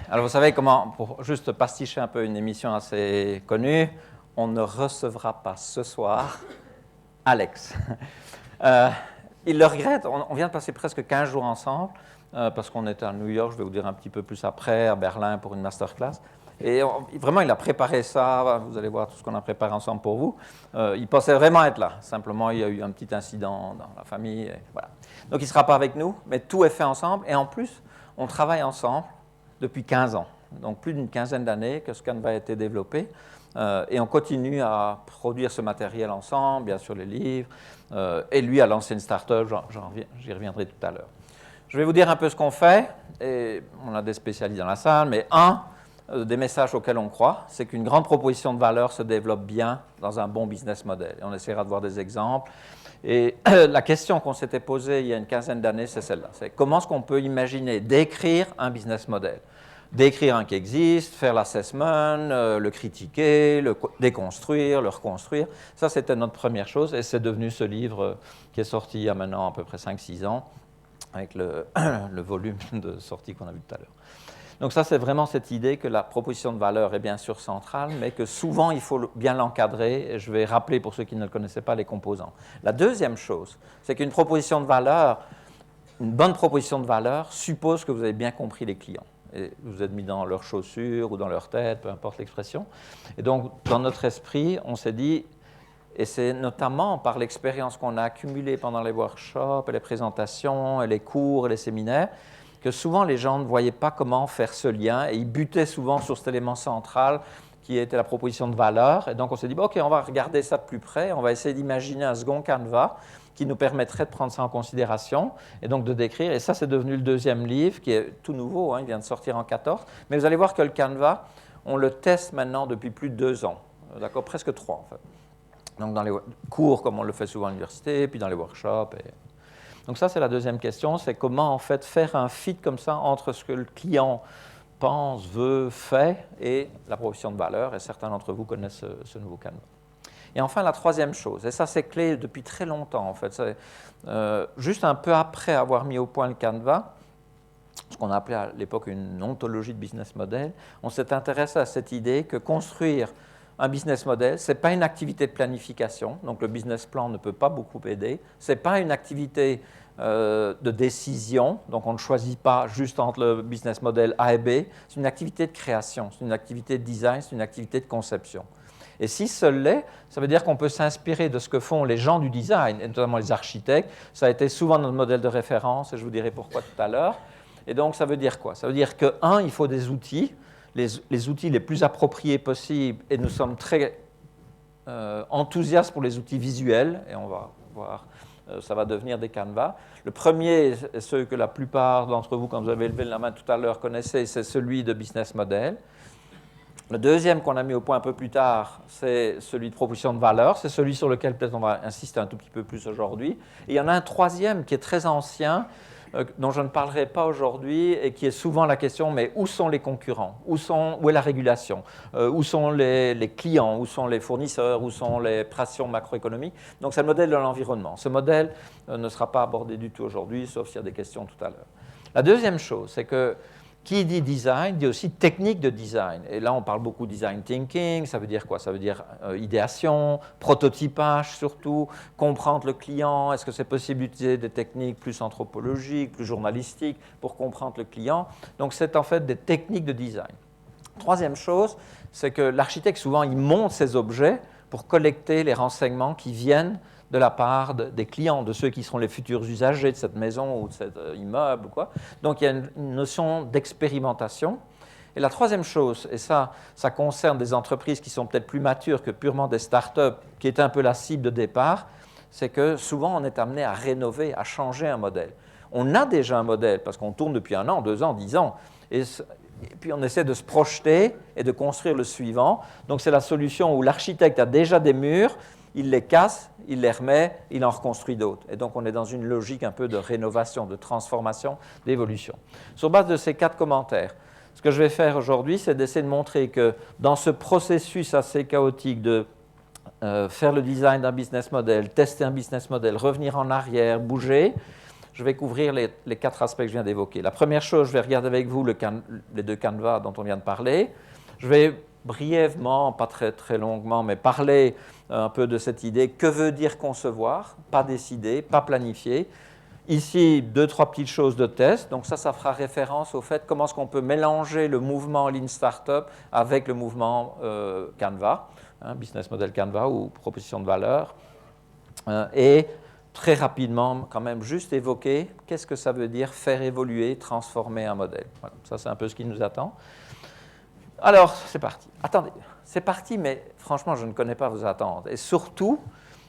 Alors vous savez comment, pour juste pasticher un peu une émission assez connue, on ne recevra pas ce soir Alex. Il le regrette, on vient de passer presque 15 jours ensemble, parce qu'on était à New York, je vais vous dire un petit peu plus après, à Berlin pour une masterclass. Et vraiment, il a préparé ça, vous allez voir tout ce qu'on a préparé ensemble pour vous. Il pensait vraiment être là, simplement il y a eu un petit incident dans la famille, et voilà. Donc il ne sera pas avec nous, mais tout est fait ensemble, et en plus, on travaille ensemble depuis 15 ans, donc plus d'une quinzaine d'années que ce Canva a été développé, et on continue à produire ce matériel ensemble, bien sûr les livres, et lui a lancé une start-up, j'y reviendrai tout à l'heure. Je vais vous dire un peu ce qu'on fait, et on a des spécialistes dans la salle, mais des messages auxquels on croit, c'est qu'une grande proposition de valeur se développe bien dans un bon business model. Et on essaiera de voir des exemples. Et la question qu'on s'était posée il y a une quinzaine d'années, c'est celle-là. C'est comment est-ce qu'on peut imaginer d'écrire un business model? D'écrire un qui existe, faire l'assessment, le critiquer, le déconstruire, le reconstruire. Ça, c'était notre première chose. Et c'est devenu ce livre qui est sorti il y a maintenant à peu près 5-6 ans, avec le volume de sortie qu'on a vu tout à l'heure. Donc ça, c'est vraiment cette idée que la proposition de valeur est bien sûr centrale, mais que souvent, il faut bien l'encadrer. Et je vais rappeler, pour ceux qui ne le connaissaient pas, les composants. La deuxième chose, c'est qu'une proposition de valeur, une bonne proposition de valeur, suppose que vous avez bien compris les clients. Et vous êtes mis dans leurs chaussures ou dans leur tête, peu importe l'expression. Et donc, dans notre esprit, on s'est dit, et c'est notamment par l'expérience qu'on a accumulée pendant les workshops, et les présentations, et les cours, et les séminaires, que souvent les gens ne voyaient pas comment faire ce lien et ils butaient souvent sur cet élément central qui était la proposition de valeur. Et donc on s'est dit, OK, on va regarder ça de plus près, on va essayer d'imaginer un second Canva qui nous permettrait de prendre ça en considération et donc de décrire. Et ça, c'est devenu le deuxième livre qui est tout nouveau, hein, il vient de sortir en 2014. Mais vous allez voir que le Canva, on le teste maintenant depuis plus de 2 ans, d'accord, presque 3 en fait. Donc dans les cours, comme on le fait souvent à l'université, puis dans les workshops. Donc ça, c'est la deuxième question, c'est comment en fait faire un fit comme ça entre ce que le client pense, veut, fait et la proposition de valeur. Et certains d'entre vous connaissent ce nouveau Canva. Et enfin, la troisième chose, et ça c'est clé depuis très longtemps en fait, c'est juste un peu après avoir mis au point le Canva, ce qu'on a appelé à l'époque une ontologie de business model, on s'est intéressé à cette idée que construire un business model, ce n'est pas une activité de planification, donc le business plan ne peut pas beaucoup aider. Ce n'est pas une activité de décision, donc on ne choisit pas juste entre le business model A et B. C'est une activité de création, c'est une activité de design, c'est une activité de conception. Et si ce l'est, ça veut dire qu'on peut s'inspirer de ce que font les gens du design, et notamment les architectes. Ça a été souvent notre modèle de référence, et je vous dirai pourquoi tout à l'heure. Et donc ça veut dire quoi? Ça veut dire que, il faut des outils, les outils les plus appropriés possibles, et nous sommes très enthousiastes pour les outils visuels, et on va voir, ça va devenir des canevas. Le premier, ceux que la plupart d'entre vous, quand vous avez levé la main tout à l'heure, connaissez, c'est celui de business model. Le deuxième qu'on a mis au point un peu plus tard, c'est celui de proposition de valeur, c'est celui sur lequel peut-être on va insister un tout petit peu plus aujourd'hui. Et il y en a un troisième qui est très ancien, dont je ne parlerai pas aujourd'hui et qui est souvent la question, mais où sont les concurrents? Où est la régulation? Où sont les clients? Où sont les fournisseurs? Où sont les pressions macroéconomiques? Donc c'est le modèle de l'environnement. Ce modèle ne sera pas abordé du tout aujourd'hui, sauf s'il y a des questions tout à l'heure. La deuxième chose, c'est que qui dit design, dit aussi technique de design. Et là, on parle beaucoup de design thinking. Ça veut dire quoi? Ça veut dire idéation, prototypage surtout, comprendre le client. Est-ce que c'est possible d'utiliser des techniques plus anthropologiques, plus journalistiques pour comprendre le client? Donc, c'est en fait des techniques de design. Troisième chose, c'est que l'architecte, souvent, il monte ses objets pour collecter les renseignements qui viennent de la part des clients, de ceux qui seront les futurs usagers de cette maison ou de cet immeuble ou quoi. Donc il y a une notion d'expérimentation. Et la troisième chose, et ça concerne des entreprises qui sont peut-être plus matures que purement des startups, qui étaient un peu la cible de départ, c'est que souvent on est amené à rénover, à changer un modèle. On a déjà un modèle parce qu'on tourne depuis 1 an, 2 ans, 10 ans, et puis on essaie de se projeter et de construire le suivant. Donc c'est la solution où l'architecte a déjà des murs, il les casse, il les remet, il en reconstruit d'autres. Et donc, on est dans une logique un peu de rénovation, de transformation, d'évolution. Sur base de ces 4 commentaires, ce que je vais faire aujourd'hui, c'est d'essayer de montrer que dans ce processus assez chaotique de faire le design d'un business model, tester un business model, revenir en arrière, bouger, je vais couvrir les 4 aspects que je viens d'évoquer. La première chose, je vais regarder avec vous les 2 canevas dont on vient de parler. Je vais brièvement, pas très, très longuement, mais parler un peu de cette idée. Que veut dire concevoir? Pas décider, pas planifier. Ici, 2-3 petites choses de test. Donc ça fera référence au fait comment est-ce qu'on peut mélanger le mouvement Lean Startup avec le mouvement Canva, Business Model Canva ou proposition de valeur. Et très rapidement, quand même, juste évoquer qu'est-ce que ça veut dire faire évoluer, transformer un modèle. Voilà, ça, c'est un peu ce qui nous attend. Alors, c'est parti. Attendez, c'est parti, mais franchement, je ne connais pas vos attentes. Et surtout,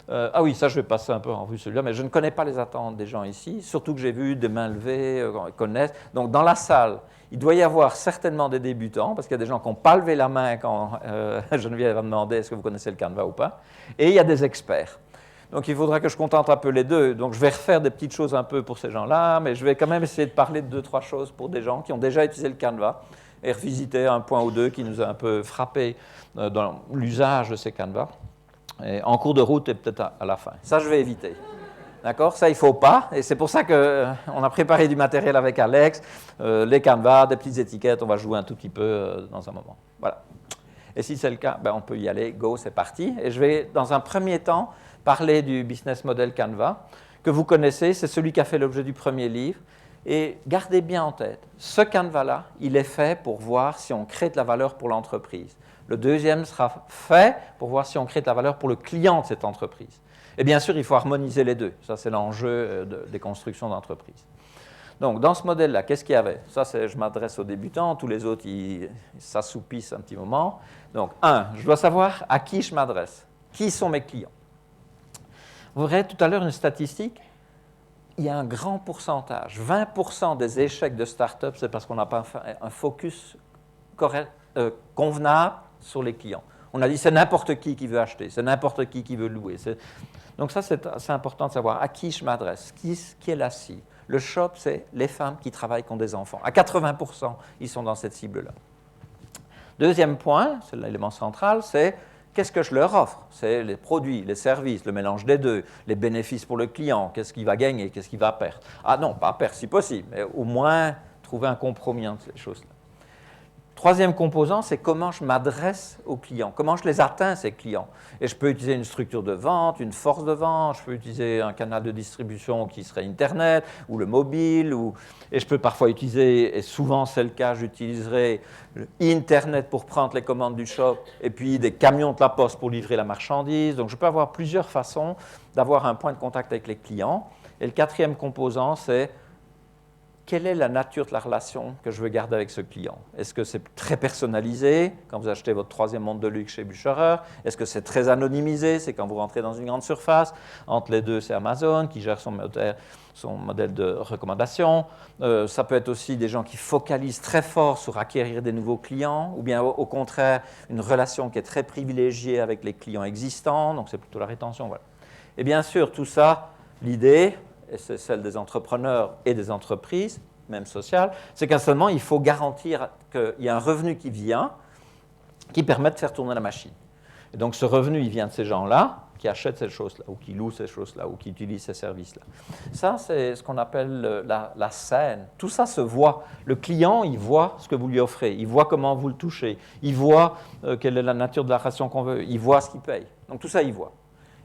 ah oui, ça, je vais passer un peu en revue celui-là, mais je ne connais pas les attentes des gens ici, surtout que j'ai vu des mains levées, connaissent. Donc, dans la salle, il doit y avoir certainement des débutants, parce qu'il y a des gens qui n'ont pas levé la main quand Geneviève a demandé est-ce que vous connaissez le Canva ou pas, et il y a des experts. Donc, il faudra que je contente un peu les deux. Donc, je vais refaire des petites choses un peu pour ces gens-là, mais je vais quand même essayer de parler de 2-3 choses pour des gens qui ont déjà utilisé le Canva et revisiter un point ou deux qui nous a un peu frappé dans l'usage de ces Canvas. Et en cours de route et peut-être à la fin. Ça, je vais éviter. D'accord? Ça, il ne faut pas. Et c'est pour ça qu'on a préparé du matériel avec Alex, les Canvas, des petites étiquettes. On va jouer un tout petit peu dans un moment. Voilà. Et si c'est le cas, ben, on peut y aller. Go, c'est parti. Et je vais, dans un premier temps, parler du business model Canva, que vous connaissez. C'est celui qui a fait l'objet du premier livre. Et gardez bien en tête, ce Canva-là, il est fait pour voir si on crée de la valeur pour l'entreprise. Le deuxième sera fait pour voir si on crée de la valeur pour le client de cette entreprise. Et bien sûr, il faut harmoniser les deux. Ça, c'est l'enjeu des constructions d'entreprise. Donc, dans ce modèle-là, qu'est-ce qu'il y avait? Ça, je m'adresse aux débutants. Tous les autres, ils s'assoupissent un petit moment. Donc, je dois savoir à qui je m'adresse. Qui sont mes clients? Vous verrez tout à l'heure une statistique. Il y a un grand pourcentage, 20% des échecs de start-up, c'est parce qu'on n'a pas un focus convenable sur les clients. On a dit c'est n'importe qui veut acheter, c'est n'importe qui veut louer. Donc ça, c'est important de savoir à qui je m'adresse, qui est la cible. Le shop, c'est les femmes qui travaillent qui ont des enfants. À 80%, ils sont dans cette cible-là. Deuxième point, c'est l'élément central, c'est qu'est-ce que je leur offre? C'est les produits, les services, le mélange des deux, les bénéfices pour le client, qu'est-ce qu'il va gagner, qu'est-ce qu'il va perdre. Ah non, pas perdre si possible, mais au moins trouver un compromis entre ces choses-là. Troisième composant, c'est comment je m'adresse aux clients, comment je les atteins, ces clients. Et je peux utiliser une structure de vente, une force de vente, je peux utiliser un canal de distribution qui serait Internet ou le mobile, et je peux parfois utiliser, et souvent c'est le cas, j'utiliserai Internet pour prendre les commandes du shop et puis des camions de la poste pour livrer la marchandise. Donc je peux avoir plusieurs façons d'avoir un point de contact avec les clients. Et le quatrième composant, c'est quelle est la nature de la relation que je veux garder avec ce client? Est-ce que c'est très personnalisé quand vous achetez votre troisième montre de luxe chez Bucherer? Est-ce que c'est très anonymisé? C'est quand vous rentrez dans une grande surface. Entre les deux, c'est Amazon qui gère son modèle de recommandation. Ça peut être aussi des gens qui focalisent très fort sur acquérir des nouveaux clients ou bien au contraire, une relation qui est très privilégiée avec les clients existants. Donc, c'est plutôt la rétention. Voilà. Et bien sûr, tout ça, l'idée, et c'est celle des entrepreneurs et des entreprises, même sociales, c'est qu'à ce moment, il faut garantir qu'il y a un revenu qui vient, qui permet de faire tourner la machine. Et donc, ce revenu, il vient de ces gens-là, qui achètent ces choses-là, ou qui louent ces choses-là, ou qui utilisent ces services-là. Ça, c'est ce qu'on appelle la scène. Tout ça se voit. Le client, il voit ce que vous lui offrez, il voit comment vous le touchez, il voit quelle est la nature de la relation qu'on veut, il voit ce qu'il paye. Donc, tout ça, il voit.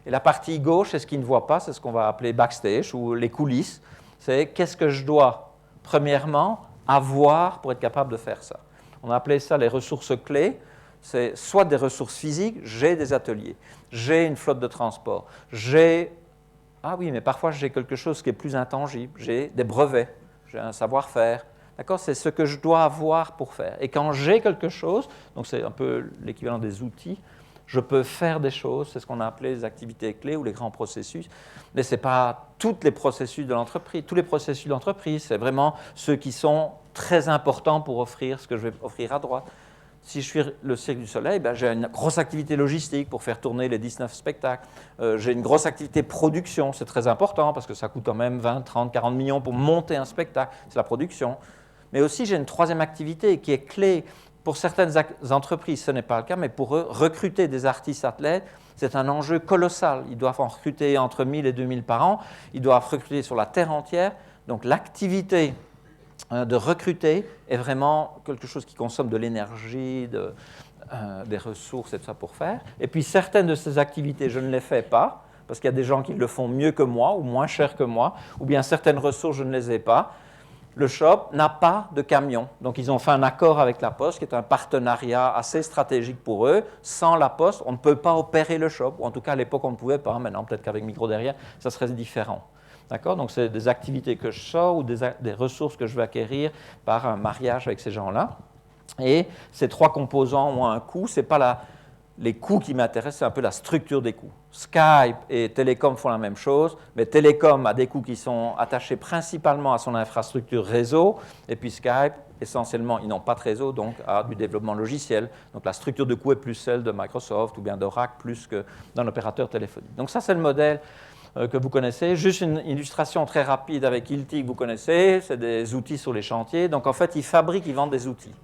Et la partie gauche, c'est ce qu'il ne voit pas, c'est ce qu'on va appeler backstage ou les coulisses. C'est qu'est-ce que je dois, premièrement, avoir pour être capable de faire ça. On a appelé ça les ressources clés. C'est soit des ressources physiques, j'ai des ateliers, j'ai une flotte de transport, ah oui, mais parfois j'ai quelque chose qui est plus intangible, j'ai des brevets, j'ai un savoir-faire. D'accord? C'est ce que je dois avoir pour faire. Et quand j'ai quelque chose, donc c'est un peu l'équivalent des outils, je peux faire des choses, c'est ce qu'on a appelé les activités clés ou les grands processus, mais ce n'est pas tous les processus de l'entreprise. Tous les processus de l'entreprise, c'est vraiment ceux qui sont très importants pour offrir ce que je vais offrir à droite. Si je suis le Cirque du Soleil, ben j'ai une grosse activité logistique pour faire tourner les 19 spectacles. J'ai une grosse activité production, c'est très important parce que ça coûte quand même 20, 30, 40 millions pour monter un spectacle, c'est la production. Mais aussi, j'ai une troisième activité qui est clé. Pour certaines entreprises, ce n'est pas le cas, mais pour eux, recruter des artistes athlètes, c'est un enjeu colossal. Ils doivent en recruter entre 1000 et 2000 par an. Ils doivent recruter sur la terre entière. Donc l'activité de recruter est vraiment quelque chose qui consomme de l'énergie, des ressources et tout ça pour faire. Et puis certaines de ces activités, je ne les fais pas, parce qu'il y a des gens qui le font mieux que moi ou moins cher que moi, ou bien certaines ressources, je ne les ai pas. Le shop n'a pas de camion. Donc, ils ont fait un accord avec la Poste, qui est un partenariat assez stratégique pour eux. Sans la Poste, on ne peut pas opérer le shop, ou en tout cas, à l'époque, on ne pouvait pas. Maintenant, peut-être qu'avec Micro derrière, ça serait différent. D'accord? Donc, c'est des activités que je sors ou des ressources que je vais acquérir par un mariage avec ces gens-là. Et ces trois composants ont un coût. Ce n'est pas les coûts qui m'intéressent, c'est un peu la structure des coûts. Skype et Télécom font la même chose, mais Télécom a des coûts qui sont attachés principalement à son infrastructure réseau, et puis Skype, essentiellement, ils n'ont pas de réseau, donc a du développement logiciel. Donc la structure de coût est plus celle de Microsoft ou bien d'Oracle, plus que dans l'opérateur téléphonique. Donc ça, c'est le modèle que vous connaissez. Juste une illustration très rapide avec Hilti que vous connaissez, c'est des outils sur les chantiers. Donc en fait, ils fabriquent, ils vendent des outils.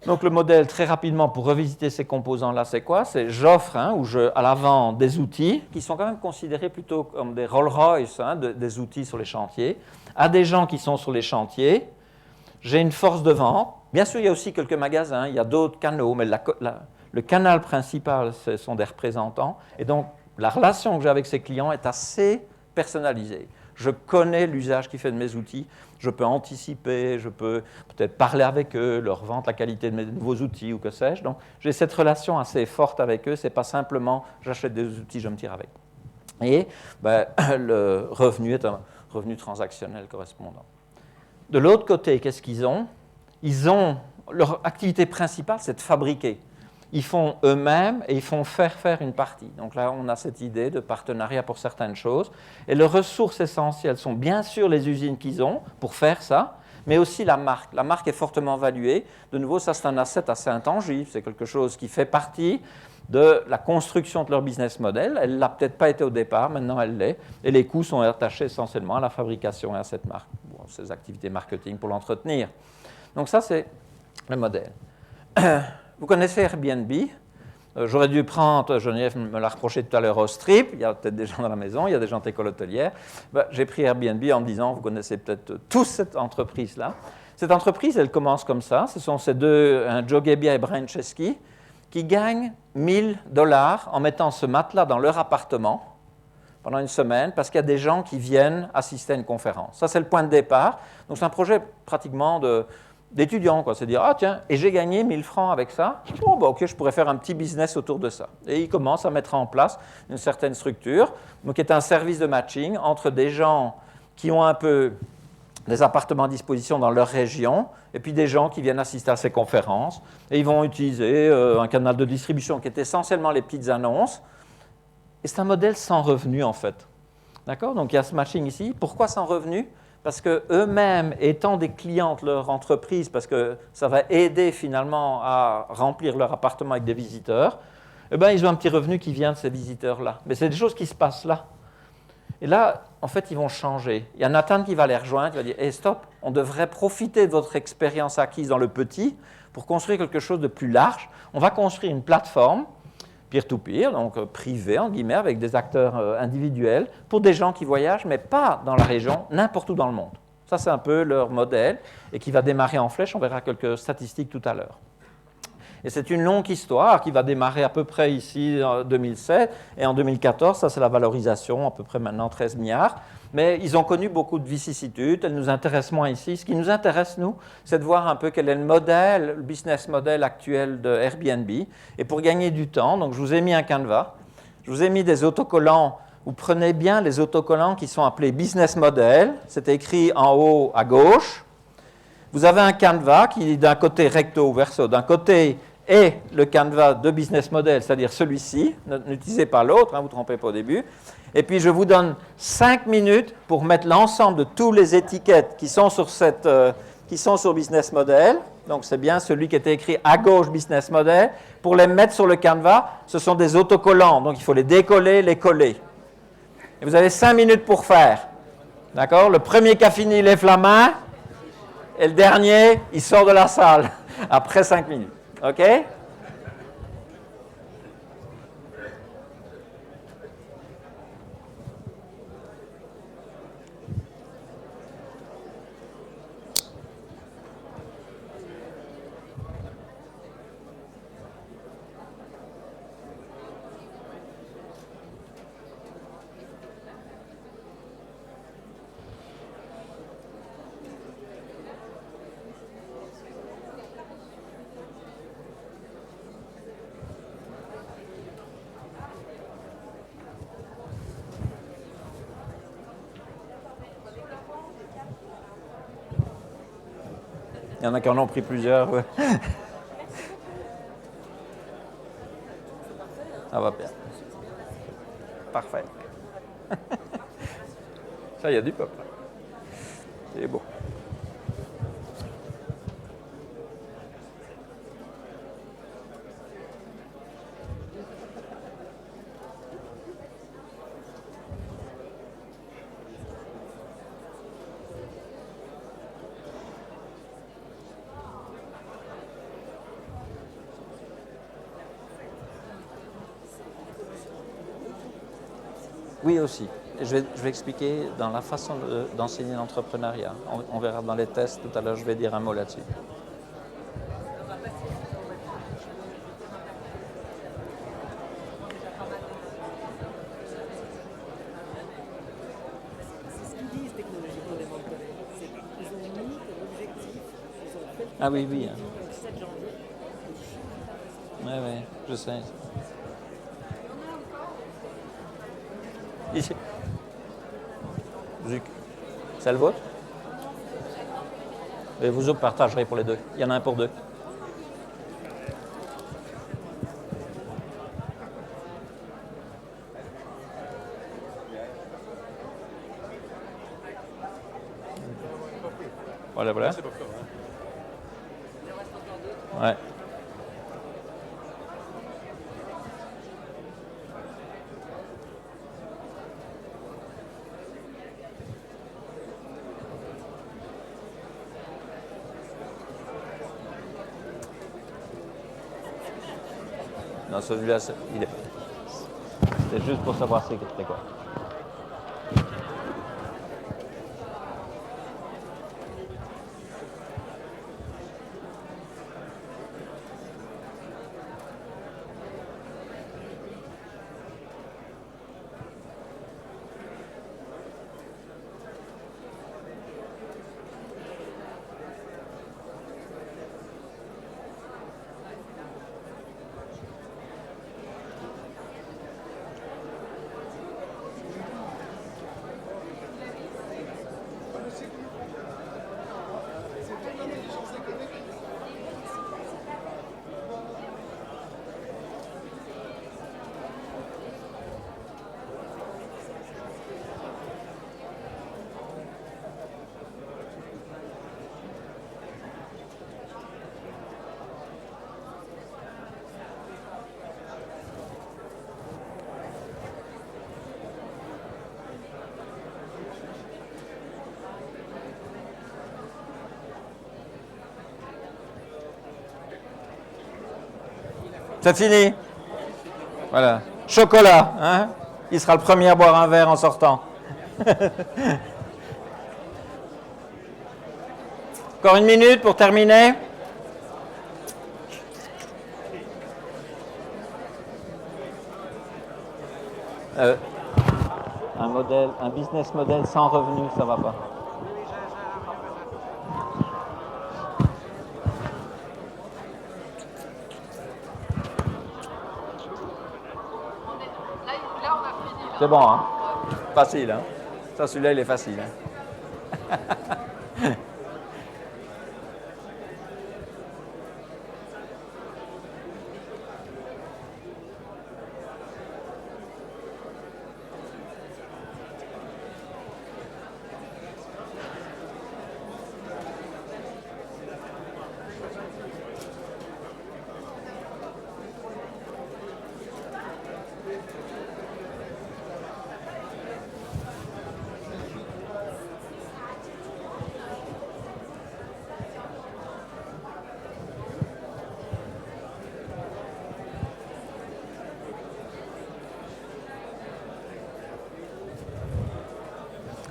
Donc le modèle, très rapidement, pour revisiter ces composants-là, c'est quoi? C'est j'offre à la vente des outils, qui sont quand même considérés plutôt comme des Rolls-Royce, des outils sur les chantiers, à des gens qui sont sur les chantiers. J'ai une force de vente. Bien sûr, il y a aussi quelques magasins, il y a d'autres canaux, mais le canal principal, ce sont des représentants. Et donc, la relation que j'ai avec ces clients est assez personnalisée. Je connais l'usage qu'ils font de mes outils, je peux anticiper, je peux peut-être parler avec eux, leur vendre la qualité de mes nouveaux outils ou que sais-je. Donc, j'ai cette relation assez forte avec eux. Ce n'est pas simplement j'achète des outils, je me tire avec. Et le revenu est un revenu transactionnel correspondant. De l'autre côté, qu'est-ce qu'ils ont? Leur activité principale, c'est de fabriquer. Ils font eux-mêmes et ils font faire une partie. Donc là, on a cette idée de partenariat pour certaines choses. Et leurs ressources essentielles sont bien sûr les usines qu'ils ont pour faire ça, mais aussi la marque. La marque est fortement valuée. De nouveau, ça, c'est un asset assez intangible. C'est quelque chose qui fait partie de la construction de leur business model. Elle ne l'a peut-être pas été au départ, maintenant elle l'est. Et les coûts sont attachés essentiellement à la fabrication et à cette marque, ces activités marketing pour l'entretenir. Donc ça, c'est le modèle. Vous connaissez Airbnb. J'aurais dû prendre, Geneviève me l'a reproché tout à l'heure au strip, il y a peut-être des gens dans la maison, il y a des gens de école hôtelière. J'ai pris Airbnb en me disant, vous connaissez peut-être tous cette entreprise-là. Cette entreprise, elle commence comme ça. Ce sont ces deux, Joe Gebbia et Brian Chesky, qui gagnent $1,000 en mettant ce matelas dans leur appartement pendant une semaine parce qu'il y a des gens qui viennent assister à une conférence. Ça, c'est le point de départ. Donc, c'est un projet pratiquement d'étudiants, quoi. C'est dire, ah tiens, et j'ai gagné 1 000 francs avec ça. Bon, ok, je pourrais faire un petit business autour de ça. Et ils commencent à mettre en place une certaine structure, donc qui est un service de matching entre des gens qui ont un peu des appartements à disposition dans leur région, et puis des gens qui viennent assister à ces conférences. Et ils vont utiliser un canal de distribution qui est essentiellement les petites annonces. Et c'est un modèle sans revenu, en fait. D'accord? Donc, il y a ce matching ici. Pourquoi sans revenu? Parce qu'eux-mêmes, étant des clients de leur entreprise, parce que ça va aider finalement à remplir leur appartement avec des visiteurs, eh bien, ils ont un petit revenu qui vient de ces visiteurs-là. Mais c'est des choses qui se passent là. Et là, en fait, ils vont changer. Il y a Nathan qui va les rejoindre, qui va dire hey, « stop, on devrait profiter de votre expérience acquise dans le petit pour construire quelque chose de plus large. On va construire une plateforme peer-to-peer, donc privée, en guillemets, avec des acteurs individuels, pour des gens qui voyagent, mais pas dans la région, n'importe où dans le monde. » Ça, c'est un peu leur modèle, et qui va démarrer en flèche. On verra quelques statistiques tout à l'heure. Et c'est une longue histoire qui va démarrer à peu près ici en 2007, et en 2014, ça c'est la valorisation, à peu près maintenant 13 milliards. Mais ils ont connu beaucoup de vicissitudes, elles nous intéressent moins ici. Ce qui nous intéresse, nous, c'est de voir un peu quel est le modèle, le business model actuel de Airbnb. Et pour gagner du temps, donc je vous ai mis un canevas, je vous ai mis des autocollants. Vous prenez bien les autocollants qui sont appelés business model, c'est écrit en haut à gauche. Vous avez un canevas qui est d'un côté recto ou verso, d'un côté est le canevas de business model, c'est-à-dire celui-ci, n'utilisez pas l'autre, vous ne trompez pas au début. Et puis je vous donne 5 minutes pour mettre l'ensemble de toutes les étiquettes qui sont sur business model. Donc c'est bien celui qui était écrit à gauche business model. Pour les mettre sur le canevas, ce sont des autocollants, donc il faut les décoller, les coller. Et vous avez 5 minutes pour faire. D'accord? Le premier qui a fini lève la main. Et le dernier, il sort de la salle après 5 minutes. OK? Il y en a qui en ont pris plusieurs. Ouais. Ça va bien. Parfait. Ça, il y a du peuple. C'est beau. Oui, aussi. Je vais expliquer dans la façon d'enseigner l'entrepreneuriat. On verra dans les tests tout à l'heure, je vais dire un mot là-dessus. Ah oui, oui. Oui, oui, je sais. Ici. C'est le vôtre? Et vous autres partagerez pour les deux. Il y en a un pour deux. Voilà, voilà. Ouais. Non, celui-là, c'est juste pour savoir c'est quoi. C'est fini. Voilà. Chocolat, hein? Il sera le premier à boire un verre en sortant. Encore une minute pour terminer. Un business model sans revenu, ça va pas. C'est bon, hein? Facile, hein? Ça, celui-là, il est facile. Hein?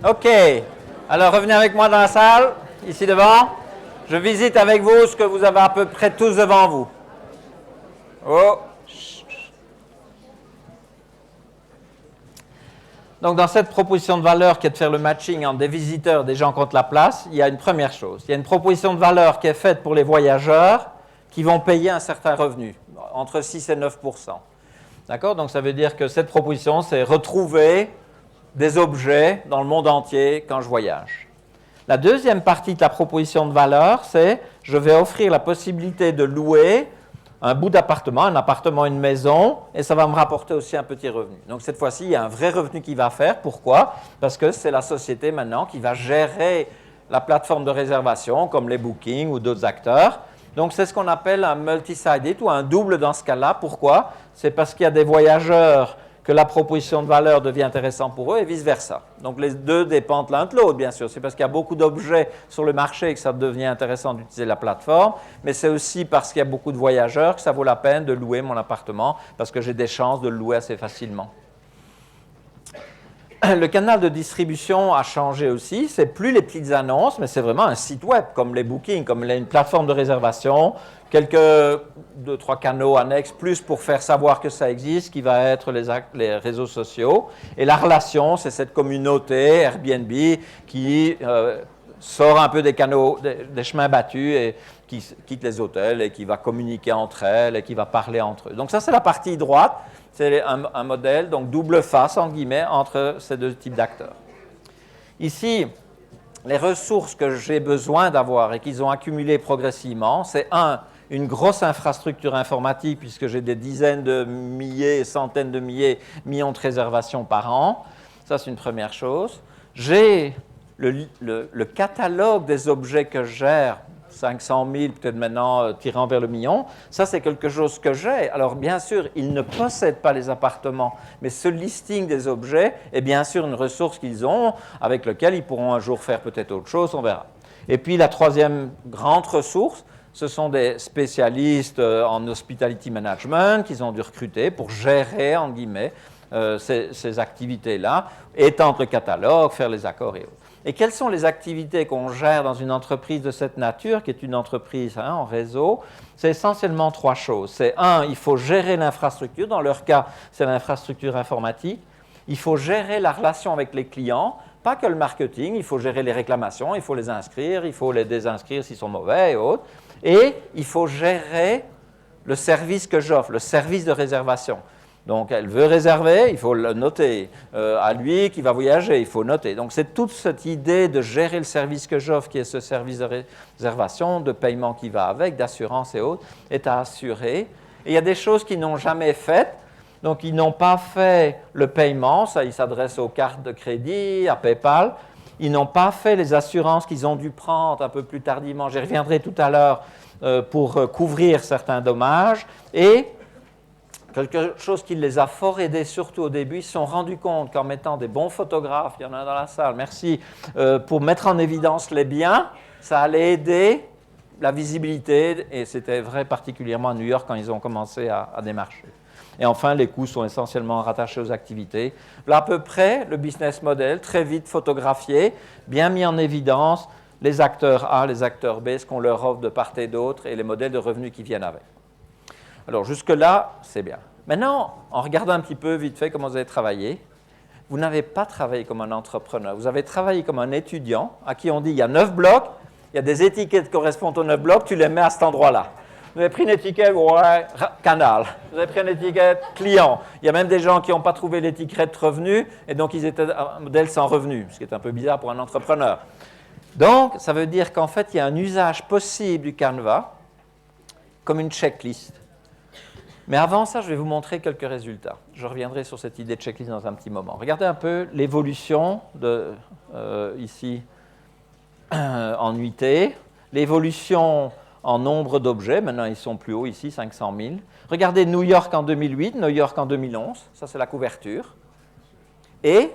OK. Alors, revenez avec moi dans la salle, ici devant. Je visite avec vous ce que vous avez à peu près tous devant vous. Oh. Donc, dans cette proposition de valeur qui est de faire le matching entre des visiteurs, des gens contre la place, il y a une première chose. Il y a une proposition de valeur qui est faite pour les voyageurs qui vont payer un certain revenu, entre 6 et 9 %. D'accord? Donc, ça veut dire que cette proposition, c'est retrouver des objets dans le monde entier quand je voyage. La deuxième partie de la proposition de valeur, c'est je vais offrir la possibilité de louer un bout d'appartement, un appartement, une maison, et ça va me rapporter aussi un petit revenu. Donc cette fois-ci, il y a un vrai revenu qui va faire. Pourquoi? Parce que c'est la société maintenant qui va gérer la plateforme de réservation, comme les bookings ou d'autres acteurs. Donc c'est ce qu'on appelle un multi-sided ou un double dans ce cas-là. Pourquoi? C'est parce qu'il y a des voyageurs que la proposition de valeur devient intéressante pour eux et vice-versa. Donc les deux dépendent l'un de l'autre, bien sûr. C'est parce qu'il y a beaucoup d'objets sur le marché que ça devient intéressant d'utiliser la plateforme, mais c'est aussi parce qu'il y a beaucoup de voyageurs que ça vaut la peine de louer mon appartement parce que j'ai des chances de le louer assez facilement. Le canal de distribution a changé aussi. Ce n'est plus les petites annonces, mais c'est vraiment un site web, comme les bookings, comme une plateforme de réservation, quelques 2-3 canaux annexes, plus pour faire savoir que ça existe, qui va être les réseaux sociaux. Et la relation, c'est cette communauté Airbnb qui sort un peu des canaux, des chemins battus et qui quitte les hôtels et qui va communiquer entre elles et qui va parler entre eux. Donc ça, c'est la partie droite. C'est un modèle, donc double face, en guillemets, entre ces deux types d'acteurs. Ici, les ressources que j'ai besoin d'avoir et qu'ils ont accumulées progressivement, c'est une grosse infrastructure informatique, puisque j'ai des dizaines de milliers, centaines de millions de réservations par an. Ça, c'est une première chose. J'ai le catalogue des objets que je gère, 500 000, peut-être maintenant tirant vers le million, ça c'est quelque chose que j'ai. Alors bien sûr, ils ne possèdent pas les appartements, mais ce listing des objets est bien sûr une ressource qu'ils ont, avec laquelle ils pourront un jour faire peut-être autre chose, on verra. Et puis la troisième grande ressource, ce sont des spécialistes en hospitality management qu'ils ont dû recruter pour gérer, en guillemets, ces activités-là, étendre le catalogue, faire les accords et autres. Et quelles sont les activités qu'on gère dans une entreprise de cette nature, qui est une entreprise en réseau? C'est essentiellement trois choses. C'est il faut gérer l'infrastructure. Dans leur cas, c'est l'infrastructure informatique. Il faut gérer la relation avec les clients, pas que le marketing. Il faut gérer les réclamations, il faut les inscrire, il faut les désinscrire s'ils sont mauvais et autres. Et il faut gérer le service que j'offre, le service de réservation. Donc, elle veut réserver, il faut le noter. À lui qui va voyager, il faut noter. Donc, c'est toute cette idée de gérer le service que j'offre, qui est ce service de réservation, de paiement qui va avec, d'assurance et autres, est à assurer. Et il y a des choses qu'ils n'ont jamais faites. Donc, ils n'ont pas fait le paiement. Ça, ils s'adressent aux cartes de crédit, à PayPal. Ils n'ont pas fait les assurances qu'ils ont dû prendre un peu plus tardivement. J'y reviendrai tout à l'heure pour couvrir certains dommages. Et quelque chose qui les a fort aidés, surtout au début, ils se sont rendus compte qu'en mettant des bons photographes, il y en a dans la salle, merci, pour mettre en évidence les biens, ça allait aider la visibilité, et c'était vrai particulièrement à New York quand ils ont commencé à démarcher. Et enfin, les coûts sont essentiellement rattachés aux activités. Là, à peu près, le business model, très vite photographié, bien mis en évidence, les acteurs A, les acteurs B, ce qu'on leur offre de part et d'autre, et les modèles de revenus qui viennent avec. Alors jusque-là, c'est bien. Maintenant, en regardant un petit peu vite fait comment vous avez travaillé, vous n'avez pas travaillé comme un entrepreneur. Vous avez travaillé comme un étudiant à qui on dit il y a 9 blocs, il y a des étiquettes qui correspondent aux 9 blocs, tu les mets à cet endroit-là. Vous avez pris une étiquette, ouais, canal. Vous avez pris une étiquette client. Il y a même des gens qui n'ont pas trouvé l'étiquette revenu et donc ils étaient un modèle sans revenu, ce qui est un peu bizarre pour un entrepreneur. Donc, ça veut dire qu'en fait, il y a un usage possible du Canva comme une checklist. Mais avant ça, je vais vous montrer quelques résultats. Je reviendrai sur cette idée de checklist dans un petit moment. Regardez un peu l'évolution ici en nuitée, l'évolution en nombre d'objets. Maintenant, ils sont plus hauts ici, 500 000. Regardez New York en 2008, New York en 2011. Ça, c'est la couverture. Et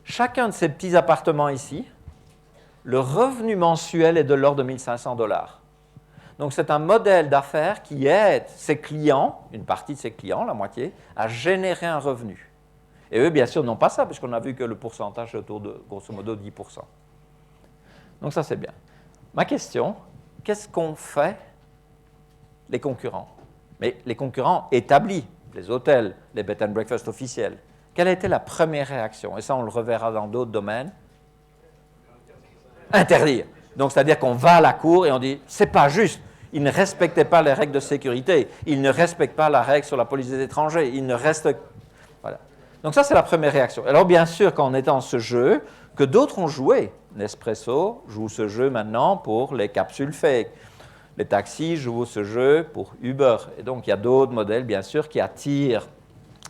chacun de ces petits appartements ici, le revenu mensuel est de l'ordre de 1 500 $. Donc, c'est un modèle d'affaires qui aide ses clients, une partie de ses clients, la moitié, à générer un revenu. Et eux, bien sûr, n'ont pas ça, puisqu'on a vu que le pourcentage est autour de, grosso modo, 10%. Donc, ça, c'est bien. Ma question, qu'est-ce qu'ont fait les concurrents? Mais les concurrents établis, les hôtels, les bed and breakfast officiels, quelle a été la première réaction? Et ça, on le reverra dans d'autres domaines. Interdire. Donc, c'est-à-dire qu'on va à la cour et on dit, c'est pas juste. Ils ne respectaient pas les règles de sécurité. Ils ne respectent pas la règle sur la police des étrangers. Ils ne restent... Voilà. Donc ça, c'est la première réaction. Alors, bien sûr, quand on est dans ce jeu, que d'autres ont joué. Nespresso joue ce jeu maintenant pour les capsules fake. Les taxis jouent ce jeu pour Uber. Et donc, il y a d'autres modèles, bien sûr, qui attirent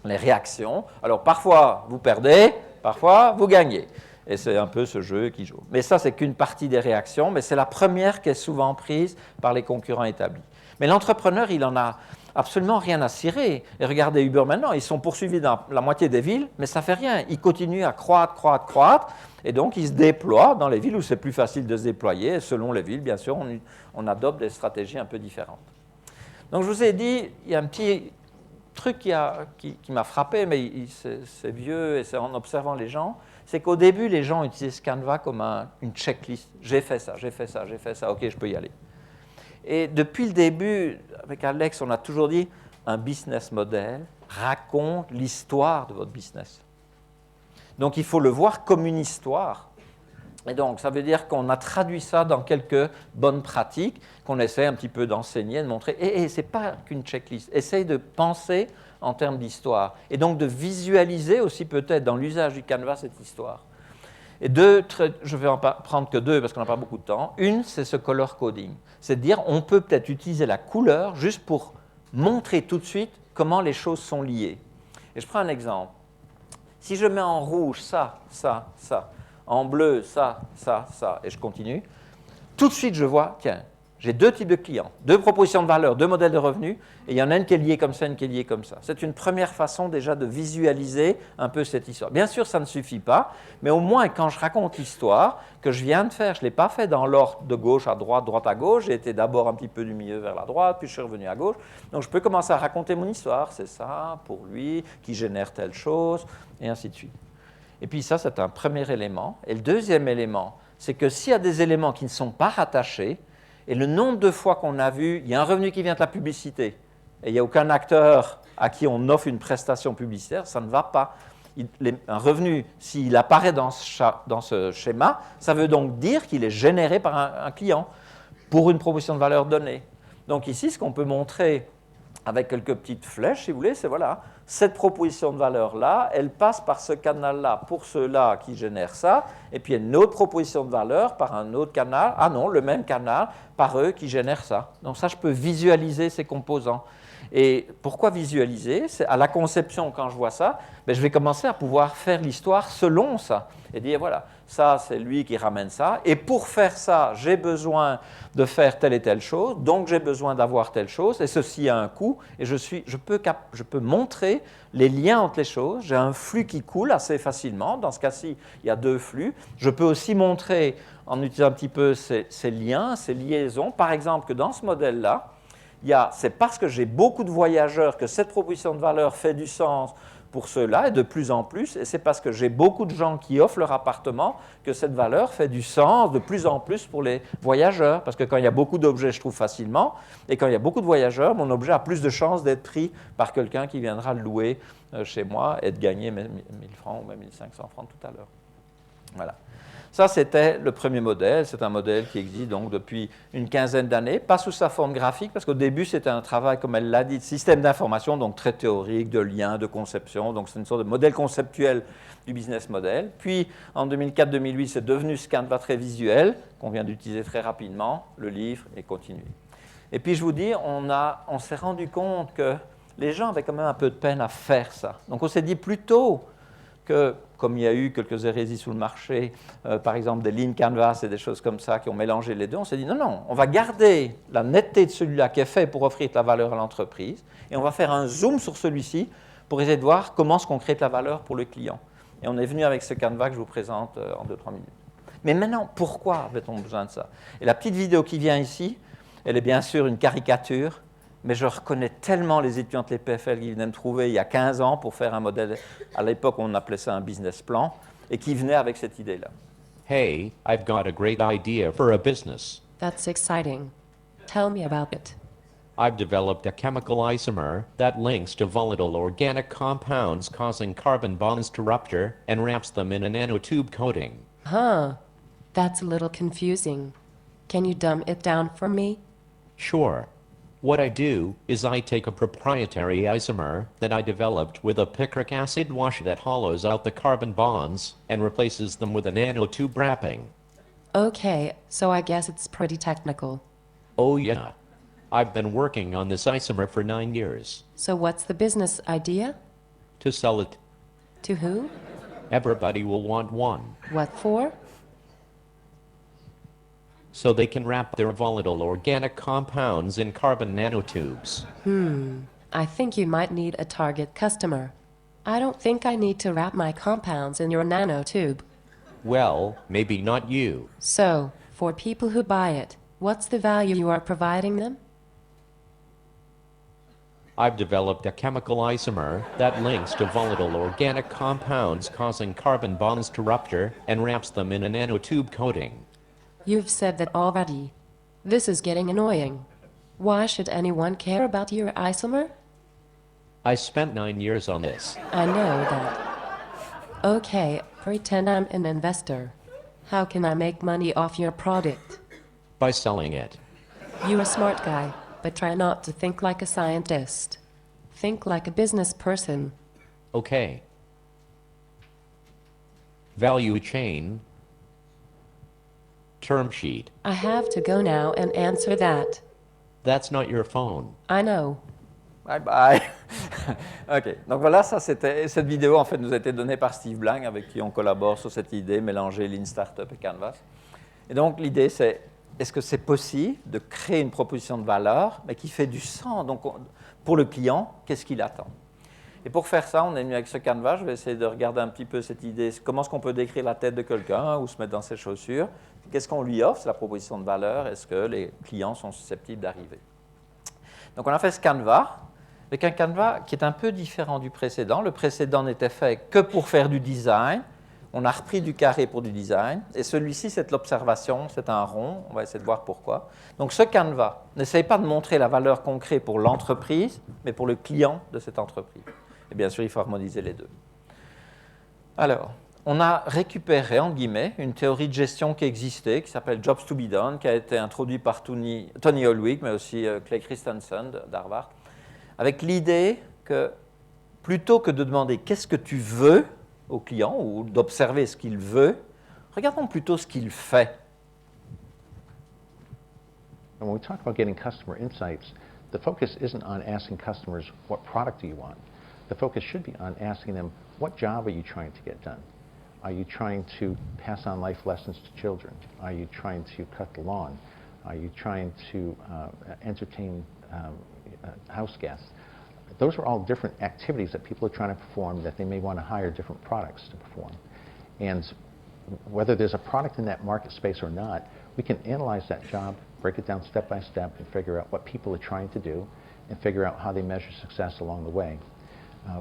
les réactions. Alors, parfois, vous perdez, parfois, vous gagnez. Et c'est un peu ce jeu qui joue. Mais ça, c'est qu'une partie des réactions, mais c'est la première qui est souvent prise par les concurrents établis. Mais l'entrepreneur, il en a absolument rien à cirer. Et regardez Uber maintenant, ils sont poursuivis dans la moitié des villes, mais ça ne fait rien. Ils continuent à croître. Et donc, ils se déploient dans les villes où c'est plus facile de se déployer. Et selon les villes, bien sûr, on adopte des stratégies un peu différentes. Donc, je vous ai dit, il y a un petit truc qui m'a frappé, mais c'est vieux et c'est en observant les gens, c'est qu'au début, les gens utilisaient Canva comme une checklist. J'ai fait ça, ok, je peux y aller. Et depuis le début, avec Alex, on a toujours dit, un business model raconte l'histoire de votre business. Donc, il faut le voir comme une histoire. Et donc, ça veut dire qu'on a traduit ça dans quelques bonnes pratiques qu'on essaie un petit peu d'enseigner, de montrer. Et ce n'est pas qu'une checklist. Essaye de penser en termes d'histoire. Et donc, de visualiser aussi peut-être dans l'usage du Canva cette histoire. Et je vais en prendre que deux parce qu'on n'a pas beaucoup de temps. Une, c'est ce color coding. C'est de dire, on peut peut-être utiliser la couleur juste pour montrer tout de suite comment les choses sont liées. Et je prends un exemple. Si je mets en rouge ça, en bleu ça, et je continue, tout de suite je vois, tiens, j'ai deux types de clients, deux propositions de valeur, deux modèles de revenus, et il y en a une qui est liée comme ça, une qui est liée comme ça. C'est une première façon déjà de visualiser un peu cette histoire. Bien sûr, ça ne suffit pas, mais au moins quand je raconte l'histoire que je viens de faire, je ne l'ai pas fait dans l'ordre de gauche à droite, droite à gauche, j'ai été d'abord un petit peu du milieu vers la droite, puis je suis revenu à gauche. Donc je peux commencer à raconter mon histoire, c'est ça, pour lui, qui génère telle chose, et ainsi de suite. Et puis ça, c'est un premier élément. Et le deuxième élément, c'est que s'il y a des éléments qui ne sont pas rattachés, et le nombre de fois qu'on a vu, il y a un revenu qui vient de la publicité, et il n'y a aucun acteur à qui on offre une prestation publicitaire, ça ne va pas. Un revenu, s'il apparaît dans ce schéma, ça veut donc dire qu'il est généré par un client pour une proposition de valeur donnée. Donc ici, ce qu'on peut montrer avec quelques petites flèches, si vous voulez, c'est voilà, cette proposition de valeur-là, elle passe par ce canal-là pour ceux-là qui génèrent ça, et puis une autre proposition de valeur par un autre canal, ah non, le même canal, par eux qui génèrent ça. Donc ça, je peux visualiser ces composants. Et pourquoi visualiser? C'est à la conception, quand je vois ça, ben, je vais commencer à pouvoir faire l'histoire selon ça. Et dire, voilà, ça, c'est lui qui ramène ça. Et pour faire ça, j'ai besoin de faire telle et telle chose. Donc, j'ai besoin d'avoir telle chose. Et ceci a un coût. Et je peux montrer les liens entre les choses. J'ai un flux qui coule assez facilement. Dans ce cas-ci, il y a deux flux. Je peux aussi montrer, en utilisant un petit peu ces liens, ces liaisons. Par exemple, que dans ce modèle-là, c'est parce que j'ai beaucoup de voyageurs que cette proposition de valeur fait du sens pour ceux-là, et de plus en plus, et c'est parce que j'ai beaucoup de gens qui offrent leur appartement que cette valeur fait du sens de plus en plus pour les voyageurs, parce que quand il y a beaucoup d'objets, je trouve facilement, et quand il y a beaucoup de voyageurs, mon objet a plus de chances d'être pris par quelqu'un qui viendra le louer chez moi et de gagner 1000 francs ou même 1500 francs tout à l'heure. Voilà. Ça, c'était le premier modèle. C'est un modèle qui existe donc depuis une quinzaine d'années, pas sous sa forme graphique, parce qu'au début, c'était un travail, comme elle l'a dit, de système d'information, donc très théorique, de liens, de conception. Donc, c'est une sorte de modèle conceptuel du business model. Puis, en 2004-2008, c'est devenu ce Canva très visuel, qu'on vient d'utiliser très rapidement, le livre, et continuer. Et puis, je vous dis, on s'est rendu compte que les gens avaient quand même un peu de peine à faire ça. Donc, on s'est dit plutôt que, comme il y a eu quelques hérésies sur le marché, par exemple des Lean Canvas et des choses comme ça qui ont mélangé les deux, on s'est dit non, on va garder la netteté de celui-là qui est fait pour offrir de la valeur à l'entreprise et on va faire un zoom sur celui-ci pour essayer de voir comment est-ce qu'on crée de la valeur pour le client. Et on est venu avec ce Canva que je vous présente en 2-3 minutes. Mais maintenant, pourquoi avait-on besoin de ça? Et la petite vidéo qui vient ici, elle est bien sûr une caricature, mais je reconnais tellement les étudiants de l'EPFL qui venaient me trouver il y a 15 ans pour faire un modèle, à l'époque on appelait ça un business plan, et qui venaient avec cette idée-là. Hey, I've got a great idea for a business. That's exciting. Tell me about it. I've developed a chemical isomer that links to volatile organic compounds causing carbon bonds to rupture and wraps them in a nanotube coating. Huh. That's a little confusing. Can you dumb it down for me? Sure. What I do is I take a proprietary isomer that I developed with a picric acid wash that hollows out the carbon bonds and replaces them with a nanotube wrapping. Okay, so I guess it's pretty technical. Oh yeah. I've been working on this isomer for 9 years. So what's the business idea? To sell it, To who? everybody will want one, What for? so they can wrap their volatile organic compounds in carbon nanotubes. I think you might need a target customer. I don't think I need to wrap my compounds in your nanotube. Well, maybe not you. So, for people who buy it, what's the value you are providing them? I've developed a chemical isomer that links to volatile organic compounds causing carbon bonds to rupture and wraps them in a nanotube coating. You've said that already. This is getting annoying. Why should anyone care about your isomer? I spent 9 years on this. I know that. Okay, pretend I'm an investor. How can I make money off your product? By selling it. You're a smart guy, but try not to think like a scientist. Think like a business person. Okay. Value chain. Term sheet. I have to go now and answer that. That's not your phone. I know. Bye bye. OK. Donc voilà, ça c'était cette vidéo en fait nous a été donnée par Steve Blank avec qui on collabore sur cette idée mélanger Lean Startup et Canvas. Et donc l'idée c'est est-ce que c'est possible de créer une proposition de valeur mais qui fait du sens donc pour le client, qu'est-ce qu'il attend? Et pour faire ça, on est venu avec ce Canvas. Je vais essayer de regarder un petit peu cette idée. Comment est-ce qu'on peut décrire la tête de quelqu'un ou se mettre dans ses chaussures? Qu'est-ce qu'on lui offre? C'est la proposition de valeur. Est-ce que les clients sont susceptibles d'arriver? Donc, on a fait ce Canvas avec un Canvas qui est un peu différent du précédent. Le précédent n'était fait que pour faire du design. On a repris du carré pour du design. Et celui-ci, c'est de l'observation. C'est un rond. On va essayer de voir pourquoi. Donc, ce Canvas n'essaye pas de montrer la valeur qu'on crée pour l'entreprise, mais pour le client de cette entreprise. Et bien sûr, il faut harmoniser les deux. Alors, on a récupéré, entre guillemets, une théorie de gestion qui existait, qui s'appelle Jobs to be Done, qui a été introduite par Tony Holwick, mais aussi Clay Christensen d'Harvard, avec l'idée que plutôt que de demander qu'est-ce que tu veux au client ou d'observer ce qu'il veut, regardons plutôt ce qu'il fait. And when we talk about getting customer insights, the focus isn't on asking customers, what product do you want? The focus should be on asking them, what job are you trying to get done? Are you trying to pass on life lessons to children? Are you trying to cut the lawn? Are you trying to entertain house guests? Those are all different activities that people are trying to perform that they may want to hire different products to perform. And whether there's a product in that market space or not, we can analyze that job, break it down step by step, and figure out what people are trying to do, and figure out how they measure success along the way.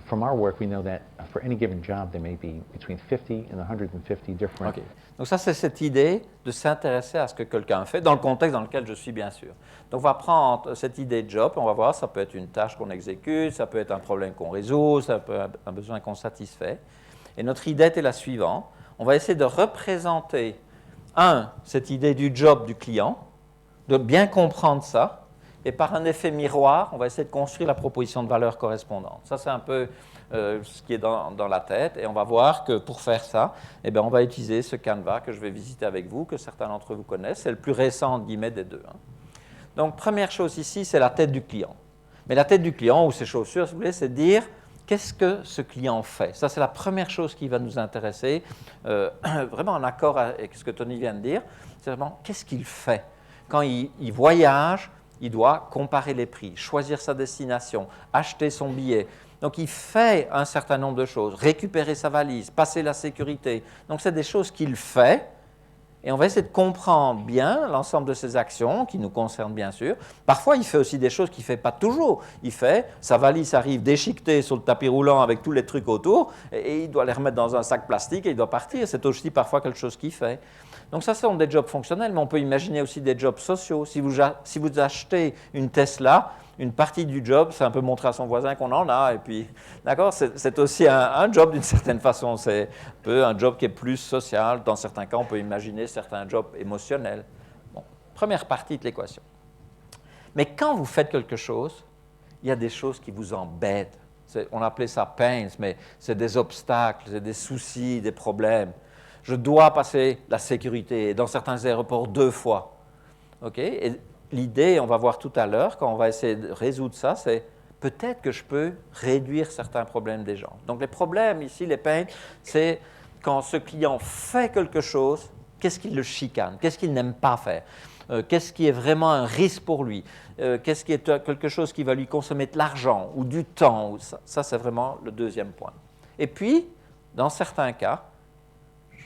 From our work, we know that for any given job, there may be between 50 and 150 different. Okay. Donc ça, c'est cette idée de s'intéresser à ce que quelqu'un fait, dans le contexte dans lequel je suis, bien sûr. Donc on va prendre cette idée de job, on va voir, ça peut être une tâche qu'on exécute, ça peut être un problème qu'on résout, ça peut être un besoin qu'on satisfait. Et notre idée était la suivante. On va essayer de représenter, cette idée du job du client, de bien comprendre ça, et par un effet miroir, on va essayer de construire la proposition de valeur correspondante. Ça, c'est un peu ce qui est dans la tête. Et on va voir que pour faire ça, eh bien, on va utiliser ce Canvas que je vais visiter avec vous, que certains d'entre vous connaissent. C'est le plus récent, entre guillemets, des deux. Donc, première chose ici, c'est la tête du client. Mais la tête du client, ou ses chaussures, si vous voulez, c'est de dire qu'est-ce que ce client fait. Ça, c'est la première chose qui va nous intéresser, vraiment en accord avec ce que Tony vient de dire. C'est vraiment qu'est-ce qu'il fait. Quand il voyage, il doit comparer les prix, choisir sa destination, acheter son billet. Donc, il fait un certain nombre de choses, récupérer sa valise, passer la sécurité. Donc, c'est des choses qu'il fait et on va essayer de comprendre bien l'ensemble de ces actions qui nous concernent bien sûr. Parfois, il fait aussi des choses qu'il ne fait pas toujours. Il fait, sa valise arrive déchiquetée sur le tapis roulant avec tous les trucs autour et il doit les remettre dans un sac plastique et il doit partir. C'est aussi parfois quelque chose qu'il fait. Donc ça, ce sont des jobs fonctionnels, mais on peut imaginer aussi des jobs sociaux. Si vous achetez une Tesla, une partie du job, c'est un peu montrer à son voisin qu'on en a. Et puis, d'accord, c'est aussi un job d'une certaine façon. C'est un peu un job qui est plus social. Dans certains cas, on peut imaginer certains jobs émotionnels. Bon, première partie de l'équation. Mais quand vous faites quelque chose, il y a des choses qui vous embêtent. On appelait ça pains, mais c'est des obstacles, c'est des soucis, des problèmes. Je dois passer la sécurité dans certains aéroports 2 fois. Okay? Et l'idée, on va voir tout à l'heure, quand on va essayer de résoudre ça, c'est peut-être que je peux réduire certains problèmes des gens. Donc les problèmes ici, les pains, c'est quand ce client fait quelque chose, qu'est-ce qui le chicane, qu'est-ce qu'il n'aime pas faire, qu'est-ce qui est vraiment un risque pour lui, qu'est-ce qui est quelque chose qui va lui consommer de l'argent ou du temps. Ça, c'est vraiment le deuxième point. Et puis, dans certains cas,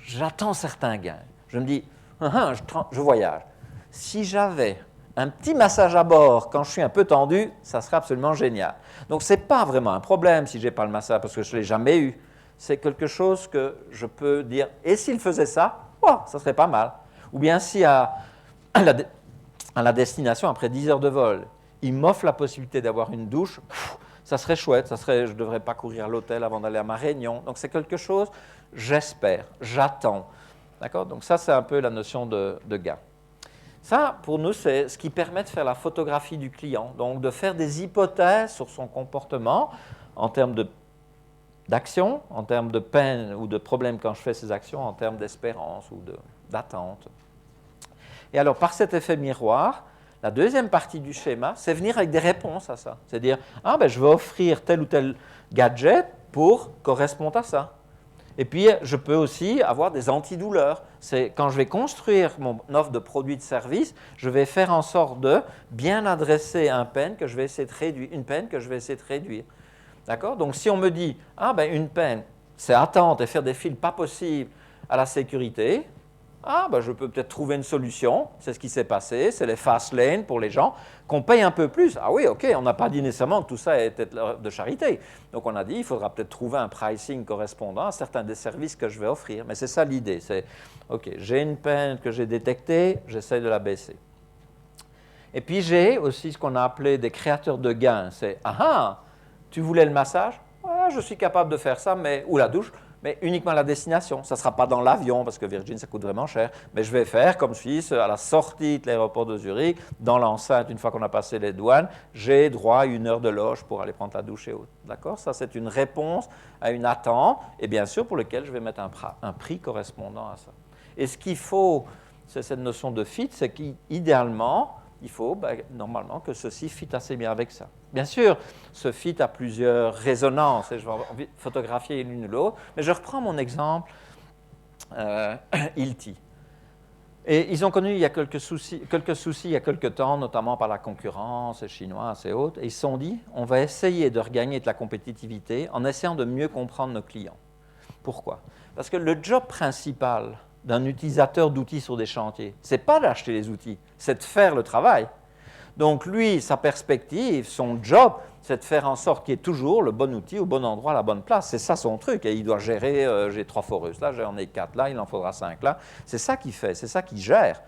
j'attends certains gains. Je me dis, je voyage. Si j'avais un petit massage à bord quand je suis un peu tendu, ça serait absolument génial. Donc, ce n'est pas vraiment un problème si je n'ai pas le massage parce que je ne l'ai jamais eu. C'est quelque chose que je peux dire, et s'il faisait ça, oh, ça serait pas mal. Ou bien si à la destination, après 10 heures de vol, il m'offre la possibilité d'avoir une douche, ça serait chouette, je ne devrais pas courir à l'hôtel avant d'aller à ma réunion. Donc, c'est quelque chose, j'espère, j'attends. D'accord? Donc, ça, c'est un peu la notion de gain. Ça, pour nous, c'est ce qui permet de faire la photographie du client, donc de faire des hypothèses sur son comportement en termes d'action, en termes de peine ou de problème quand je fais ces actions, en termes d'espérance ou d'attente. Et alors, par cet effet miroir, la deuxième partie du schéma, c'est venir avec des réponses à ça. C'est dire, je vais offrir tel ou tel gadget pour correspondre à ça. Et puis, je peux aussi avoir des antidouleurs. C'est quand je vais construire mon offre de produits de services, je vais faire en sorte de bien adresser une peine que je vais essayer de réduire. D'accord? Donc, si on me dit, une peine, c'est attendre et faire des fils pas possibles à la sécurité, je peux peut-être trouver une solution. C'est ce qui s'est passé, c'est les fast lanes pour les gens, qu'on paye un peu plus. Ah oui, OK, on n'a pas dit nécessairement que tout ça était de charité. Donc, on a dit, il faudra peut-être trouver un pricing correspondant à certains des services que je vais offrir. Mais c'est ça l'idée, c'est, OK, j'ai une peine que j'ai détectée, j'essaie de la baisser. Et puis, j'ai aussi ce qu'on a appelé des créateurs de gains. C'est, tu voulais le massage? Ouais, je suis capable de faire ça, ou la douche, mais uniquement à la destination. Ça ne sera pas dans l'avion, parce que Virgin, ça coûte vraiment cher. Mais je vais faire comme Suisse, à la sortie de l'aéroport de Zurich, dans l'enceinte, une fois qu'on a passé les douanes, j'ai droit à 1 heure de loge pour aller prendre la douche et autres. D'accord? Ça, c'est une réponse à une attente, et bien sûr, pour lequel je vais mettre un prix correspondant à ça. Et ce qu'il faut, c'est cette notion de fit, c'est qu'idéalement, il faut normalement que ceci fit assez bien avec ça. Bien sûr, ce fit a plusieurs résonances, et je vais photographier l'une ou l'autre, mais je reprends mon exemple, Hilti. Et ils ont connu il y a quelques soucis il y a quelques temps, notamment par la concurrence chinoise et autres, et ils se sont dit, on va essayer de regagner de la compétitivité en essayant de mieux comprendre nos clients. Pourquoi? Parce que le job principal d'un utilisateur d'outils sur des chantiers, ce n'est pas d'acheter les outils, c'est de faire le travail. Donc lui, sa perspective, son job, c'est de faire en sorte qu'il y ait toujours le bon outil au bon endroit, à la bonne place. C'est ça son truc. Et il doit gérer, j'ai 3 foreuses là, j'en ai 4 là, il en faudra 5 là. C'est ça qu'il fait, c'est ça qu'il gère.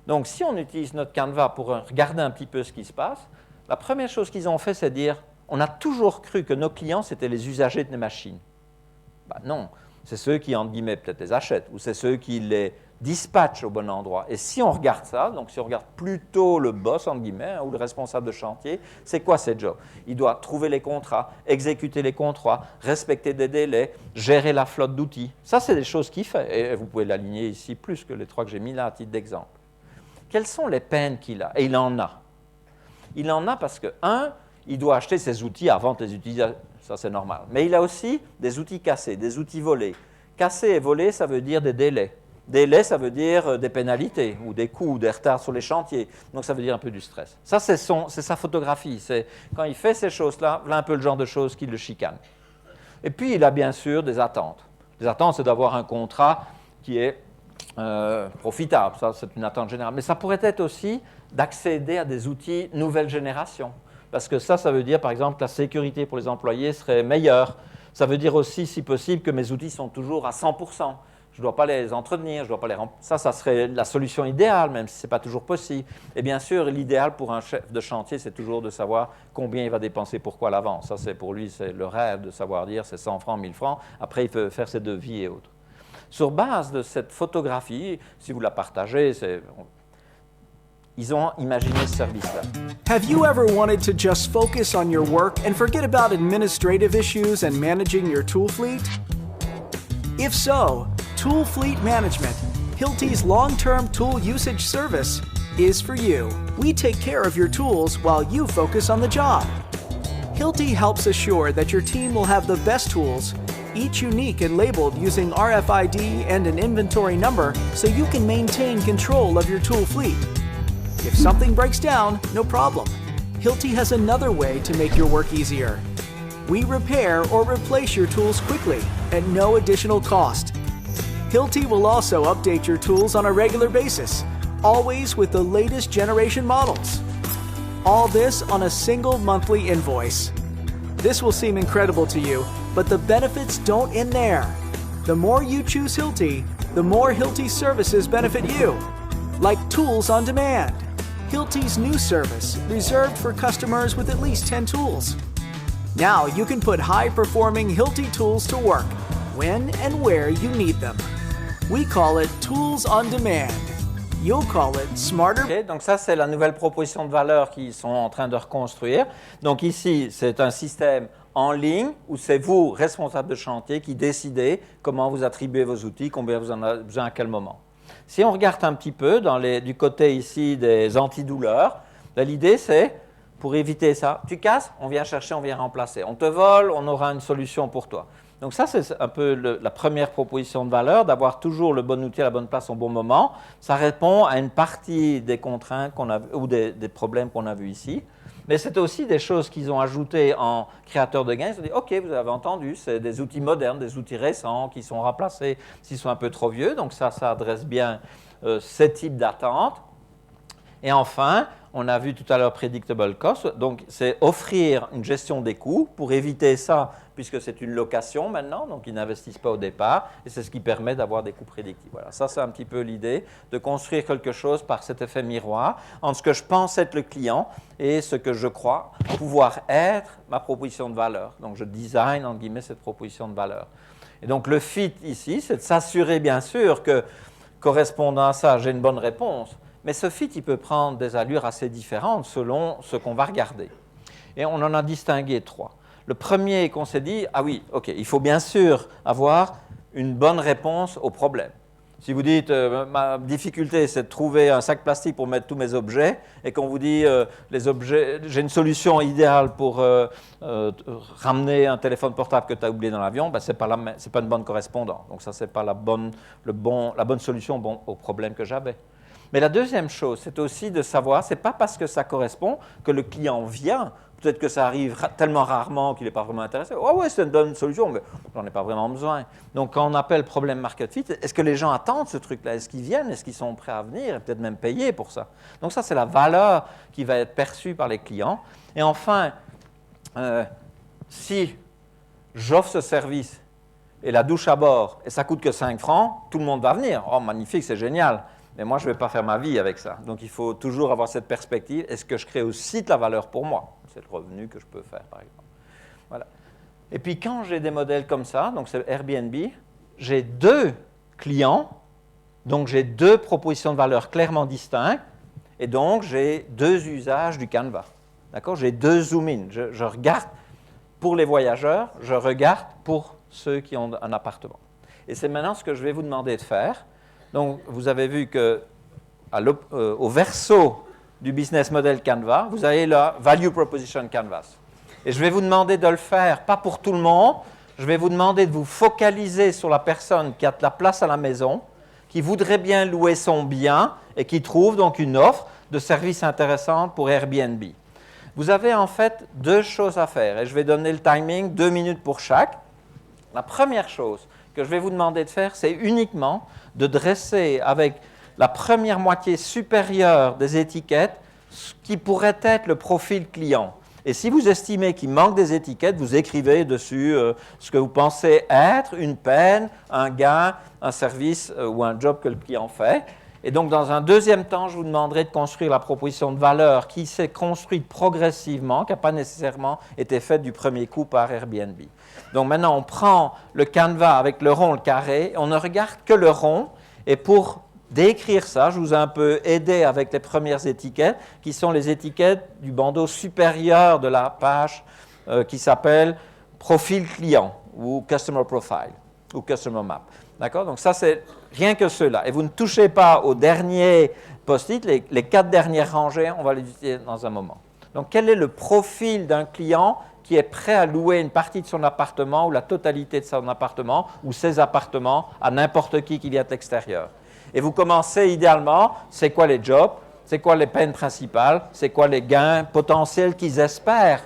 Donc si on utilise notre Canva pour regarder un petit peu ce qui se passe, la première chose qu'ils ont fait, c'est dire, on a toujours cru que nos clients, c'était les usagers de nos machines. Non. C'est ceux qui, entre guillemets, peut-être les achètent, ou c'est ceux qui les dispatchent au bon endroit. Et si on regarde ça, donc si on regarde plutôt le boss, entre guillemets, ou le responsable de chantier, c'est quoi ses jobs? Il doit trouver les contrats, exécuter les contrats, respecter des délais, gérer la flotte d'outils. Ça, c'est des choses qu'il fait. Et vous pouvez l'aligner ici plus que les 3 que j'ai mis là à titre d'exemple. Quelles sont les peines qu'il a? Et il en a. Il en a parce que, il doit acheter ses outils avant de les utiliser. Ça, c'est normal. Mais il a aussi des outils cassés, des outils volés. Cassés et volés, ça veut dire des délais. Délais, ça veut dire des pénalités ou des coûts, des retards sur les chantiers. Donc, ça veut dire un peu du stress. Ça, c'est sa photographie. C'est, quand il fait ces choses-là, voilà un peu le genre de choses qui le chicanent. Et puis, il a bien sûr des attentes. Les attentes, c'est d'avoir un contrat qui est profitable. Ça, c'est une attente générale. Mais ça pourrait être aussi d'accéder à des outils nouvelle génération. Parce que ça veut dire, par exemple, que la sécurité pour les employés serait meilleure. Ça veut dire aussi, si possible, que mes outils sont toujours à 100%. Je ne dois pas les entretenir, je dois pas les ça serait la solution idéale, même si ce n'est pas toujours possible. Et bien sûr, l'idéal pour un chef de chantier, c'est toujours de savoir combien il va dépenser, pourquoi à l'avance. Ça, c'est pour lui, c'est le rêve de savoir dire c'est 100 francs, 1000 francs. Après, il peut faire ses devis et autres. Sur base de cette photographie, si vous la partagez, ils ont imaginé ce service-là. Have you ever wanted to just focus on your work and forget about administrative issues and managing your tool fleet? If so, Tool Fleet Management, Hilti's long-term tool usage service, is for you. We take care of your tools while you focus on the job. Hilti helps assure that your team will have the best tools, each unique and labeled using RFID and an inventory number so you can maintain control of your tool fleet. If something breaks down, no problem. Hilti has another way to make your work easier. We repair or replace your tools quickly at no additional cost. Hilti will also update your tools on a regular basis, always with the latest generation models. All this on a single monthly invoice. This will seem incredible to you, but the benefits don't end there. The more you choose Hilti, the more Hilti services benefit you. Like Tools on Demand, Hilti's new service reserved for customers with at least 10 tools. Now you can put high-performing Hilti tools to work when and where you need them. We call it Tools on Demand. You'll call it Smarter. Okay, donc ça, c'est la nouvelle proposition de valeur qu'ils sont en train de reconstruire. Donc ici, c'est un système en ligne où c'est vous, responsable de chantier, qui décidez comment vous attribuez vos outils, combien vous en avez besoin à quel moment. Si on regarde un petit peu du côté ici des antidouleurs, l'idée c'est, pour éviter ça, tu casses, on vient chercher, on vient remplacer. On te vole, on aura une solution pour toi. Donc ça, c'est un peu la première proposition de valeur, d'avoir toujours le bon outil à la bonne place au bon moment. Ça répond à une partie des contraintes ou des problèmes qu'on a vus ici. Mais c'est aussi des choses qu'ils ont ajoutées en créateur de gains. Ils ont dit, OK, vous avez entendu, c'est des outils modernes, des outils récents qui sont remplacés s'ils sont un peu trop vieux. Donc ça adresse bien ce type d'attente. Et enfin, on a vu tout à l'heure Predictable Cost. Donc c'est offrir une gestion des coûts pour éviter ça, puisque c'est une location maintenant, donc ils n'investissent pas au départ, et c'est ce qui permet d'avoir des coûts prédictifs. Voilà, ça c'est un petit peu l'idée de construire quelque chose par cet effet miroir entre ce que je pense être le client et ce que je crois pouvoir être ma proposition de valeur. Donc je design, entre guillemets, cette proposition de valeur. Et donc le fit ici, c'est de s'assurer bien sûr que, correspondant à ça, j'ai une bonne réponse, mais ce fit, il peut prendre des allures assez différentes selon ce qu'on va regarder. Et on en a distingué 3. Le premier qu'on s'est dit, ah oui, OK, il faut bien sûr avoir une bonne réponse au problème. Si vous dites, ma difficulté, c'est de trouver un sac plastique pour mettre tous mes objets, et qu'on vous dit, les objets, j'ai une solution idéale pour ramener un téléphone portable que tu as oublié dans l'avion, ben, ce n'est pas une bonne correspondance. Donc ça, ce n'est pas la bonne solution au problème que j'avais. Mais la deuxième chose, c'est aussi de savoir, ce n'est pas parce que ça correspond que le client vient. Peut-être que ça arrive tellement rarement qu'il n'est pas vraiment intéressé. Oh oui, c'est une bonne solution, mais j'en ai pas vraiment besoin. Donc, quand on appelle problème market fit, est-ce que les gens attendent ce truc-là? Est-ce qu'ils viennent? Est-ce qu'ils sont prêts à venir et peut-être même payer pour ça? Donc, ça, c'est la valeur qui va être perçue par les clients. Et enfin, si j'offre ce service et la douche à bord et ça coûte que 5 francs, tout le monde va venir. Oh, magnifique, c'est génial. Mais moi, je ne vais pas faire ma vie avec ça. Donc, il faut toujours avoir cette perspective. Est-ce que je crée aussi de la valeur pour moi? C'est le revenu que je peux faire, par exemple. Voilà. Et puis, quand j'ai des modèles comme ça, donc c'est Airbnb, j'ai 2 clients, donc j'ai 2 propositions de valeur clairement distinctes, et donc j'ai 2 usages du Canva. D'accord? J'ai 2 zoom-in. Je regarde pour les voyageurs, je regarde pour ceux qui ont un appartement. Et c'est maintenant ce que je vais vous demander de faire. Donc, vous avez vu qu'au verso du business model Canva, vous avez la Value Proposition Canvas. Et je vais vous demander de le faire, pas pour tout le monde, je vais vous demander de vous focaliser sur la personne qui a de la place à la maison, qui voudrait bien louer son bien et qui trouve donc une offre de service intéressante pour Airbnb. Vous avez en fait 2 choses à faire et je vais donner le timing, 2 minutes pour chaque. La première chose que je vais vous demander de faire, c'est uniquement de dresser avec la première moitié supérieure des étiquettes ce qui pourrait être le profil client. Et si vous estimez qu'il manque des étiquettes, vous écrivez dessus ce que vous pensez être une peine, un gain, un service ou un job que le client fait. Et donc, dans un deuxième temps, je vous demanderai de construire la proposition de valeur qui s'est construite progressivement, qui n'a pas nécessairement été faite du premier coup par Airbnb. Donc maintenant, on prend le Canva avec le rond, le carré, on ne regarde que le rond, et pour décrire ça. Je vous ai un peu aidé avec les premières étiquettes, qui sont les étiquettes du bandeau supérieur de la page qui s'appelle Profil client ou Customer Profile ou Customer Map. D'accord? Donc ça, c'est rien que ceux-là. Et vous ne touchez pas aux derniers post-it, les 4 dernières rangées, on va les utiliser dans un moment. Donc quel est le profil d'un client qui est prêt à louer une partie de son appartement ou la totalité de son appartement ou ses appartements à n'importe qui vient de l'extérieur? Et vous commencez idéalement, c'est quoi les jobs, c'est quoi les peines principales, c'est quoi les gains potentiels qu'ils espèrent.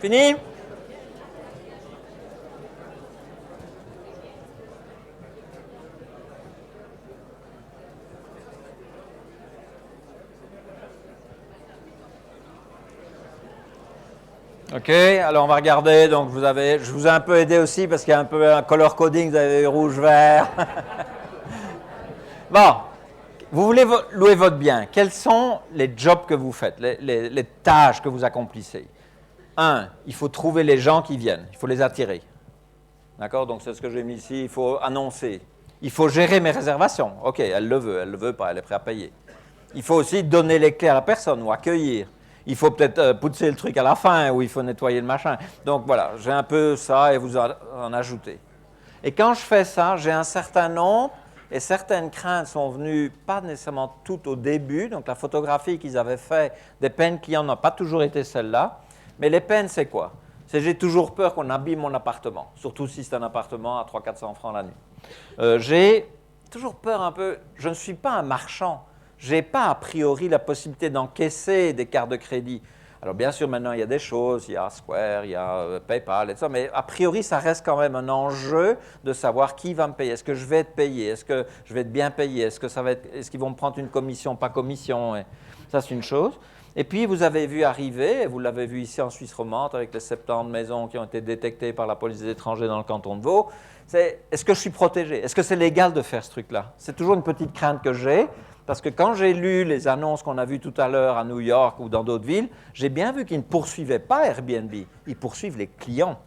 Fini? OK, alors on va regarder. Donc je vous ai un peu aidé aussi parce qu'il y a un peu un color coding, vous avez rouge, vert. Bon, vous voulez louer votre bien. Quels sont les jobs que vous faites, les tâches que vous accomplissez? 1, il faut trouver les gens qui viennent, il faut les attirer. D'accord? Donc c'est ce que j'ai mis ici, il faut annoncer. Il faut gérer mes réservations. OK, elle le veut pas, elle est prête à payer. Il faut aussi donner les clés à la personne ou accueillir. Il faut peut-être pousser le truc à la fin ou il faut nettoyer le machin. Donc voilà, j'ai un peu ça et vous en ajoutez. Et quand je fais ça, j'ai un certain nombre et certaines craintes sont venues pas nécessairement toutes au début. Donc la photographie qu'ils avaient fait des peines clients n'a pas toujours été celle-là. Mais les peines, c'est quoi? C'est j'ai toujours peur qu'on abîme mon appartement, surtout si c'est un appartement à 300-400 francs la nuit. J'ai toujours peur un peu, je ne suis pas un marchand, je n'ai pas a priori la possibilité d'encaisser des cartes de crédit. Alors bien sûr, maintenant, il y a des choses, il y a Square, il y a PayPal et tout ça, mais a priori, ça reste quand même un enjeu de savoir qui va me payer. Est-ce que je vais être payé? Est-ce que je vais être bien payé? Est-ce qu'ils vont me prendre une commission, pas commission? Et ça, c'est une chose. Et puis, vous avez vu arriver, vous l'avez vu ici en Suisse romande, avec les 70 maisons qui ont été détectées par la police des étrangers dans le canton de Vaud, est-ce que je suis protégé? Est-ce que c'est légal de faire ce truc-là? C'est toujours une petite crainte que j'ai, parce que quand j'ai lu les annonces qu'on a vues tout à l'heure à New York ou dans d'autres villes, j'ai bien vu qu'ils ne poursuivaient pas Airbnb, ils poursuivent les clients.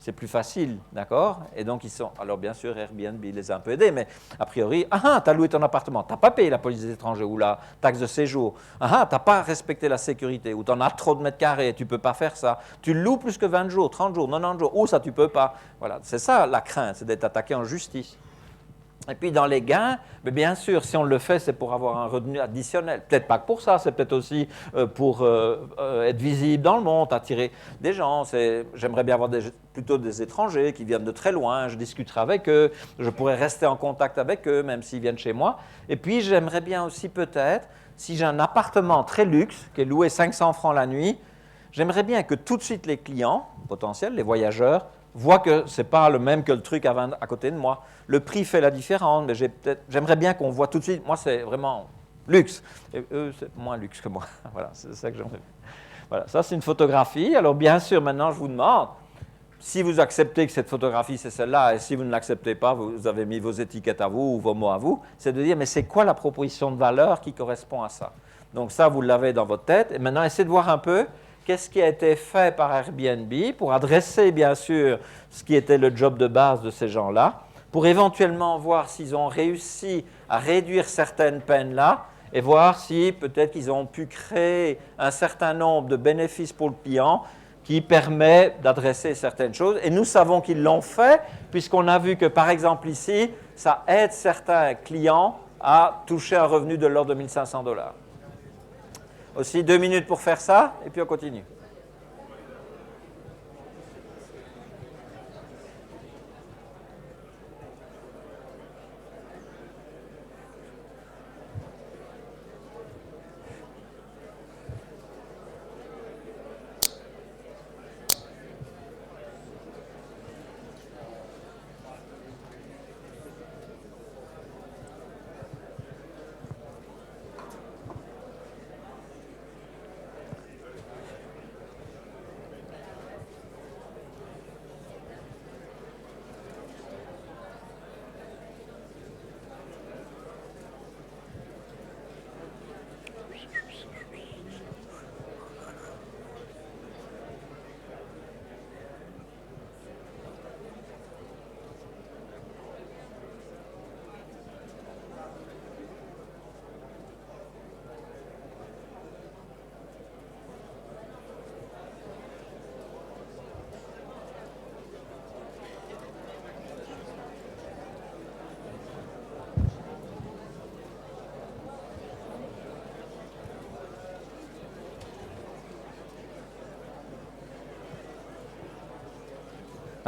C'est plus facile, d'accord? Et donc, ils sont... Alors, bien sûr, Airbnb les a un peu aidés, mais a priori, tu as loué ton appartement, tu n'as pas payé la police des étrangers ou la taxe de séjour, tu n'as pas respecté la sécurité, ou tu en as trop de mètres carrés, tu ne peux pas faire ça. Tu loues plus que 20 jours, 30 jours, 90 jours, ou ça, tu ne peux pas. Voilà, c'est ça la crainte, c'est d'être attaqué en justice. Et puis, dans les gains, mais bien sûr, si on le fait, c'est pour avoir un revenu additionnel. Peut-être pas que pour ça, c'est peut-être aussi pour être visible dans le monde, attirer des gens. J'aimerais bien avoir plutôt des étrangers qui viennent de très loin. Je discuterai avec eux, je pourrais rester en contact avec eux, même s'ils viennent chez moi. Et puis, j'aimerais bien aussi peut-être, si j'ai un appartement très luxe, qui est loué 500 francs la nuit, j'aimerais bien que tout de suite les clients potentiels, les voyageurs, vois que ce n'est pas le même que le truc à côté de moi. Le prix fait la différence, mais j'aimerais bien qu'on voit tout de suite. Moi, c'est vraiment luxe. Et eux, c'est moins luxe que moi. Voilà, c'est ça que j'aimerais. Voilà, ça, c'est une photographie. Alors, bien sûr, maintenant, je vous demande, si vous acceptez que cette photographie, c'est celle-là, et si vous ne l'acceptez pas, vous avez mis vos étiquettes à vous ou vos mots à vous, c'est de dire, mais c'est quoi la proposition de valeur qui correspond à ça? Donc ça, vous l'avez dans votre tête. Et maintenant, essayez de voir un peu qu'est-ce qui a été fait par Airbnb pour adresser, bien sûr, ce qui était le job de base de ces gens-là, pour éventuellement voir s'ils ont réussi à réduire certaines peines-là et voir si peut-être qu'ils ont pu créer un certain nombre de bénéfices pour le client qui permet d'adresser certaines choses. Et nous savons qu'ils l'ont fait, puisqu'on a vu que, par exemple, ici, ça aide certains clients à toucher un revenu de l'ordre de 1 500 $. Aussi, 2 minutes pour faire ça, et puis on continue.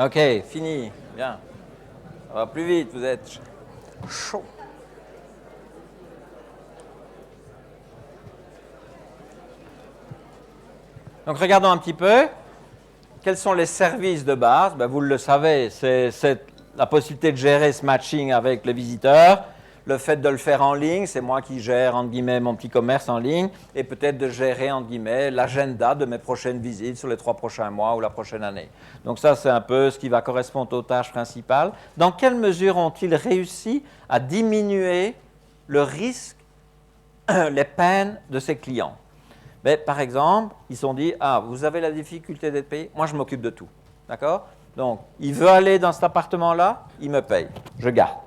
OK, fini. Bien. Ça va plus vite, vous êtes chaud. Donc, regardons un petit peu. Quels sont les services de base? Ben, vous le savez, c'est la possibilité de gérer ce matching avec le visiteur. Le fait de le faire en ligne, c'est moi qui gère, entre guillemets, mon petit commerce en ligne, et peut-être de gérer, entre guillemets, l'agenda de mes prochaines visites sur les 3 prochains mois ou la prochaine année. Donc ça, c'est un peu ce qui va correspondre aux tâches principales. Dans quelle mesure ont-ils réussi à diminuer le risque, les peines de ces clients? Ben, par exemple, ils se sont dit, ah, vous avez la difficulté d'être payé, moi je m'occupe de tout. D'accord? Donc, il veut aller dans cet appartement-là, il me paye, je garde.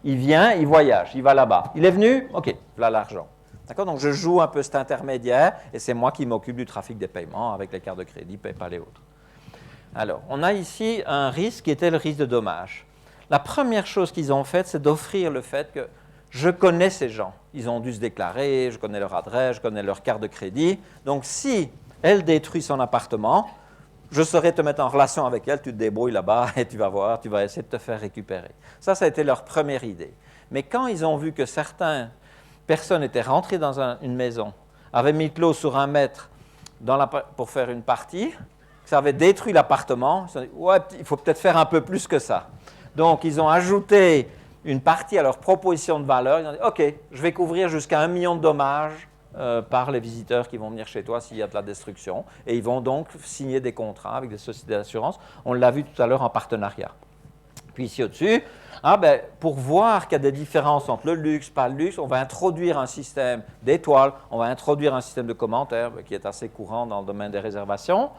Il vient, il voyage, il va là-bas. Il est venu, OK, voilà l'argent. D'accord? Donc, je joue un peu cet intermédiaire et c'est moi qui m'occupe du trafic des paiements avec les cartes de crédit, PayPal et autres. Alors, on a ici un risque qui était le risque de dommage. La première chose qu'ils ont faite, c'est d'offrir le fait que je connais ces gens. Ils ont dû se déclarer, je connais leur adresse, je connais leur carte de crédit. Donc, si elle détruit son appartement, je saurais te mettre en relation avec elle, tu te débrouilles là-bas et tu vas voir, tu vas essayer de te faire récupérer. Ça a été leur première idée. Mais quand ils ont vu que certaines personnes étaient rentrées dans une maison, avaient mis de l'eau sur 1 mètre pour faire une partie, que ça avait détruit l'appartement, ils se sont dit, ouais, il faut peut-être faire un peu plus que ça. Donc, ils ont ajouté une partie à leur proposition de valeur. Ils ont dit, OK, je vais couvrir jusqu'à 1 million de dommages par les visiteurs qui vont venir chez toi s'il y a de la destruction. Et ils vont donc signer des contrats avec des sociétés d'assurance. On l'a vu tout à l'heure en partenariat. Puis ici au-dessus, pour voir qu'il y a des différences entre le luxe, pas le luxe, on va introduire un système d'étoiles, on va introduire un système de commentaires qui est assez courant dans le domaine des réservations.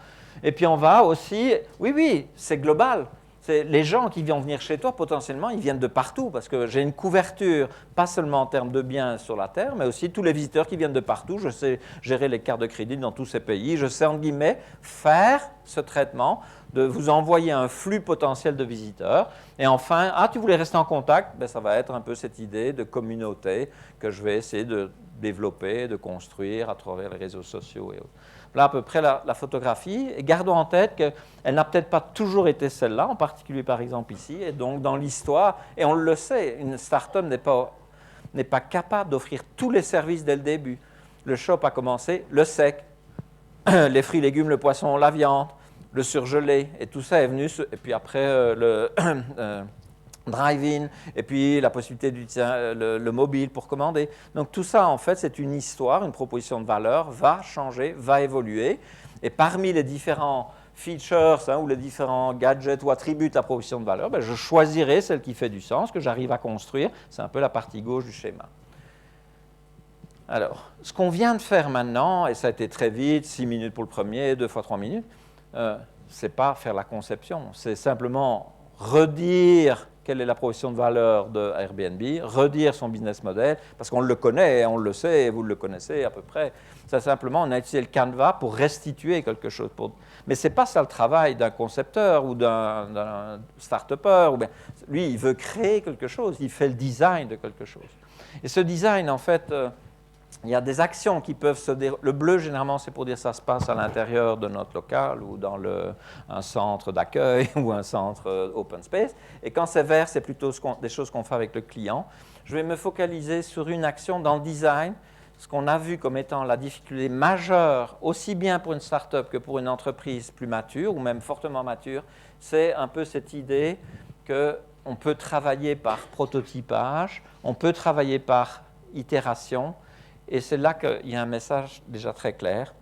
Et puis on va aussi, oui, c'est global. Les gens qui vont venir chez toi, potentiellement, ils viennent de partout parce que j'ai une couverture, pas seulement en termes de biens sur la Terre, mais aussi tous les visiteurs qui viennent de partout. Je sais gérer les cartes de crédit dans tous ces pays. Je sais, entre guillemets, faire ce traitement de vous envoyer un flux potentiel de visiteurs. Et enfin, tu voulais rester en contact? Ben, ça va être un peu cette idée de communauté que je vais essayer de développer, de construire à travers les réseaux sociaux et autres. Là, à peu près la photographie. Et gardons en tête qu'elle n'a peut-être pas toujours été celle-là, en particulier par exemple ici. Et donc, dans l'histoire, et on le sait, une start-up n'est pas capable d'offrir tous les services dès le début. Le shop a commencé, le sec, les fruits, légumes, le poisson, la viande. le surgelé, et tout ça est venu, et puis après le drive-in, et puis la possibilité d'utiliser le mobile pour commander. Donc tout ça, en fait, c'est une histoire, une proposition de valeur, va changer, va évoluer, et parmi les différents features ou les différents gadgets ou attributs de la proposition de valeur, je choisirai celle qui fait du sens, que j'arrive à construire. C'est un peu la partie gauche du schéma. Alors, ce qu'on vient de faire maintenant, et ça a été très vite, 6 minutes pour le premier, 2 fois 3 minutes, c'est pas faire la conception, c'est simplement redire quelle est la proposition de valeur de Airbnb, redire son business model, parce qu'on le connaît, on le sait, et vous le connaissez à peu près. C'est simplement, on a utilisé le Canva pour restituer quelque chose. Mais ce n'est pas ça le travail d'un concepteur ou d'un start-upper. Lui, il veut créer quelque chose, il fait le design de quelque chose. Et ce design, en fait, il y a des actions qui peuvent se dérouler. Le bleu, généralement, c'est pour dire que ça se passe à l'intérieur de notre local ou dans un centre d'accueil ou un centre open space. Et quand c'est vert, c'est plutôt des choses qu'on fait avec le client. Je vais me focaliser sur une action dans le design, ce qu'on a vu comme étant la difficulté majeure, aussi bien pour une start-up que pour une entreprise plus mature ou même fortement mature, c'est un peu cette idée qu'on peut travailler par prototypage, on peut travailler par itération. Et c'est là qu'il y a un message déjà très clair.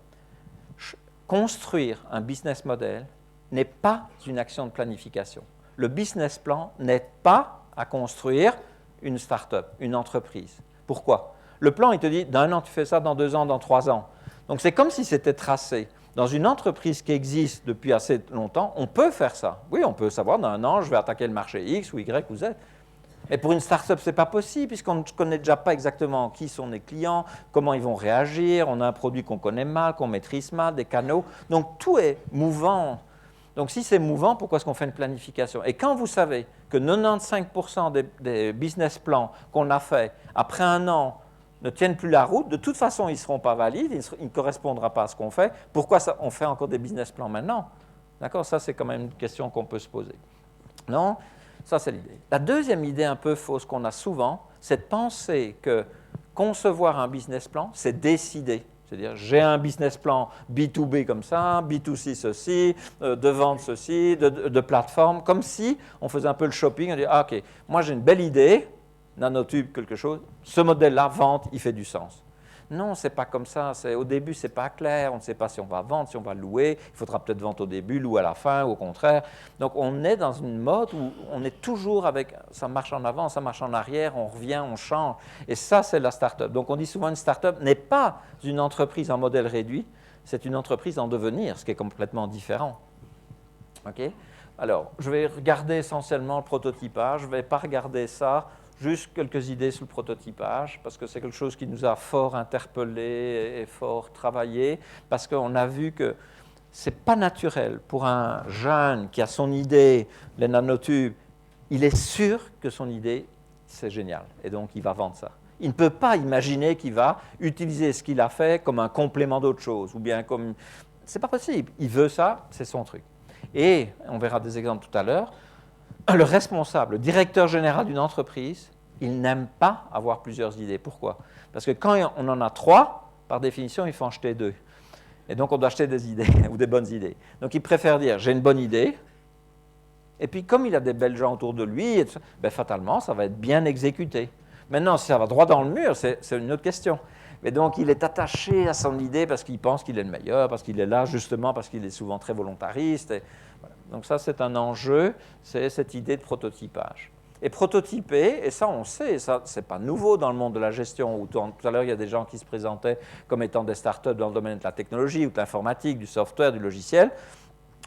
Construire un business model n'est pas une action de planification. Le business plan n'est pas à construire une start-up, une entreprise. Pourquoi? Le plan, il te dit, d'un an, tu fais ça, dans 2 ans, dans 3 ans. Donc, c'est comme si c'était tracé. Dans une entreprise qui existe depuis assez longtemps, on peut faire ça. Oui, on peut savoir, dans 1 an, je vais attaquer le marché X ou Y ou Z. Et pour une start-up, ce n'est pas possible, puisqu'on ne connaît déjà pas exactement qui sont les clients, comment ils vont réagir, on a un produit qu'on connaît mal, qu'on maîtrise mal, des canaux. Donc, tout est mouvant. Donc, si c'est mouvant, pourquoi est-ce qu'on fait une planification? Et quand vous savez que 95% des business plans qu'on a faits, après 1 an, ne tiennent plus la route, de toute façon, ils ne seront pas valides, ils ne correspondront pas à ce qu'on fait. Pourquoi on fait encore des business plans maintenant? D'accord? Ça, c'est quand même une question qu'on peut se poser. Non? Ça, c'est l'idée. La deuxième idée un peu fausse qu'on a souvent, c'est de penser que concevoir un business plan, c'est décider. C'est-à-dire, j'ai un business plan B2B comme ça, B2C ceci, de vente ceci, de plateforme, comme si on faisait un peu le shopping, on dit, ah, OK, moi j'ai une belle idée, nanotube, quelque chose, ce modèle-là, vente, il fait du sens. Non, ce n'est pas comme ça. Au début, ce n'est pas clair. On ne sait pas si on va vendre, si on va louer. Il faudra peut-être vendre au début, louer à la fin, ou au contraire. Donc, on est dans une mode où on est toujours avec ça marche en avant, ça marche en arrière, on revient, on change. Et ça, c'est la start-up. Donc, on dit souvent une start-up n'est pas une entreprise en modèle réduit, c'est une entreprise en devenir, ce qui est complètement différent. OK? Alors, je vais regarder essentiellement le prototypage. Je ne vais pas regarder ça. Juste quelques idées sur le prototypage, parce que c'est quelque chose qui nous a fort interpellés et fort travaillé, parce qu'on a vu que ce n'est pas naturel pour un jeune qui a son idée, les nanotubes, il est sûr que son idée, c'est génial, et donc il va vendre ça. Il ne peut pas imaginer qu'il va utiliser ce qu'il a fait comme un complément d'autre chose, ou bien comme... Ce n'est pas possible. Il veut ça, c'est son truc. Et, on verra des exemples tout à l'heure, le responsable, le directeur général d'une entreprise, il n'aime pas avoir plusieurs idées. Pourquoi? Parce que quand on en a 3, par définition, il faut en acheter 2. Et donc, on doit acheter des idées ou des bonnes idées. Donc, il préfère dire, j'ai une bonne idée, et puis comme il a des belles gens autour de lui, fatalement, ça va être bien exécuté. Maintenant, si ça va droit dans le mur, c'est une autre question. Mais donc, il est attaché à son idée parce qu'il pense qu'il est le meilleur, parce qu'il est là justement, parce qu'il est souvent très volontariste. Et voilà. Donc ça, c'est un enjeu, c'est cette idée de prototypage. Et prototyper, et ça on sait, ça c'est pas nouveau dans le monde de la gestion, où tout à l'heure il y a des gens qui se présentaient comme étant des startups dans le domaine de la technologie ou de l'informatique, du software, du logiciel.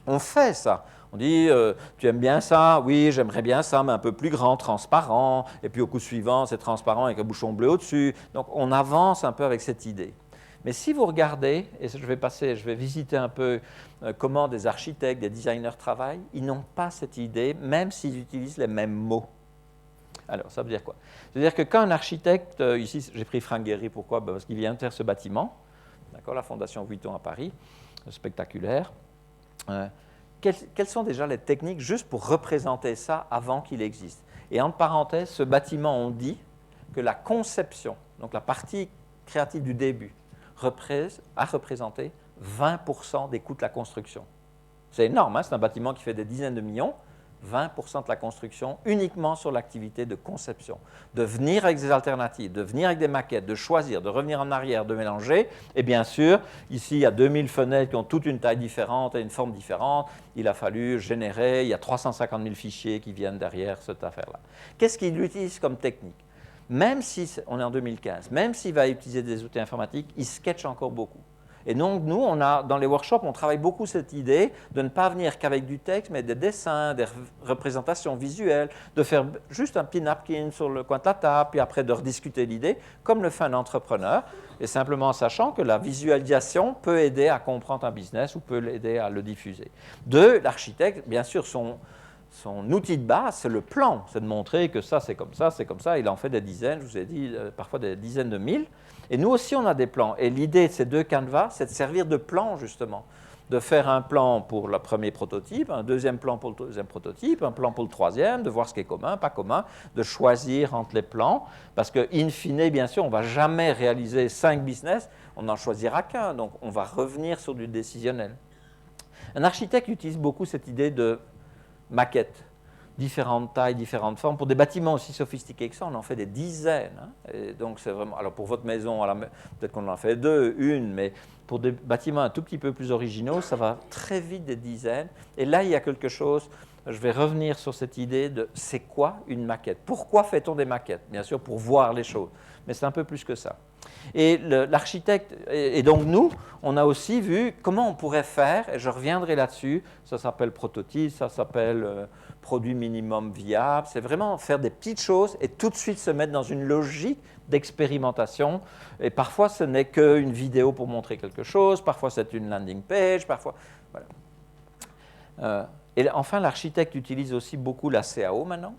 On fait ça. On dit, tu aimes bien ça? Oui, j'aimerais bien ça, mais un peu plus grand, transparent. Et puis au coup suivant, c'est transparent avec un bouchon bleu au-dessus. Donc on avance un peu avec cette idée. Mais si vous regardez, et je vais visiter un peu comment des architectes, des designers travaillent, ils n'ont pas cette idée, même s'ils utilisent les mêmes mots. Alors, ça veut dire quoi? C'est-à-dire que quand un architecte, ici j'ai pris Frank Gehry, pourquoi? Parce qu'il vient de faire ce bâtiment, d'accord, la Fondation Vuitton à Paris, spectaculaire. Quelles sont déjà les techniques juste pour représenter ça avant qu'il existe? Et entre parenthèses, ce bâtiment, on dit que la conception, donc la partie créative du début, a représenté 20% des coûts de la construction. C'est énorme, hein, c'est un bâtiment qui fait des dizaines de millions. 20% de la construction uniquement sur l'activité de conception, de venir avec des alternatives, de venir avec des maquettes, de choisir, de revenir en arrière, de mélanger. Et bien sûr, ici, il y a 2000 fenêtres qui ont toutes une taille différente et une forme différente. Il a fallu générer, il y a 350 000 fichiers qui viennent derrière cette affaire-là. Qu'est-ce qu'il utilise comme technique? Même si, on est en 2015, même s'il va utiliser des outils informatiques, il sketch encore beaucoup. Et donc, nous, dans les workshops, on travaille beaucoup cette idée de ne pas venir qu'avec du texte, mais des dessins, des représentations visuelles, de faire juste un petit napkin sur le coin de la table, puis après de rediscuter l'idée, comme le fait un entrepreneur, et simplement en sachant que la visualisation peut aider à comprendre un business ou peut l'aider à le diffuser. L'architecte, bien sûr, son outil de base, c'est le plan, c'est de montrer que ça, c'est comme ça, il en fait des dizaines, je vous ai dit, parfois des dizaines de mille. Et nous aussi, on a des plans. Et l'idée de ces deux canevas, c'est de servir de plan, justement. De faire un plan pour le premier prototype, un deuxième plan pour le deuxième prototype, un plan pour le troisième, de voir ce qui est commun, pas commun, de choisir entre les plans. Parce que, in fine, bien sûr, on ne va jamais réaliser 5 business, on n'en choisira qu'un. Donc, on va revenir sur du décisionnel. Un architecte utilise beaucoup cette idée de maquette. Différentes tailles, différentes formes. Pour des bâtiments aussi sophistiqués que ça, on en fait des dizaines. Hein. Et donc, c'est vraiment. Alors, pour votre maison, peut-être qu'on en fait 2, 1, mais pour des bâtiments un tout petit peu plus originaux, ça va très vite des dizaines. Et là, il y a quelque chose. Je vais revenir sur cette idée de c'est quoi une maquette? Pourquoi fait-on des maquettes? Bien sûr, pour voir les choses. Mais c'est un peu plus que ça. Et l'architecte, et donc nous, on a aussi vu comment on pourrait faire, et je reviendrai là-dessus, ça s'appelle prototype, ça s'appelle produit minimum viable, c'est vraiment faire des petites choses et tout de suite se mettre dans une logique d'expérimentation. Et parfois, ce n'est qu'une vidéo pour montrer quelque chose, parfois c'est une landing page, parfois... Voilà. Et enfin, l'architecte utilise aussi beaucoup la CAO maintenant.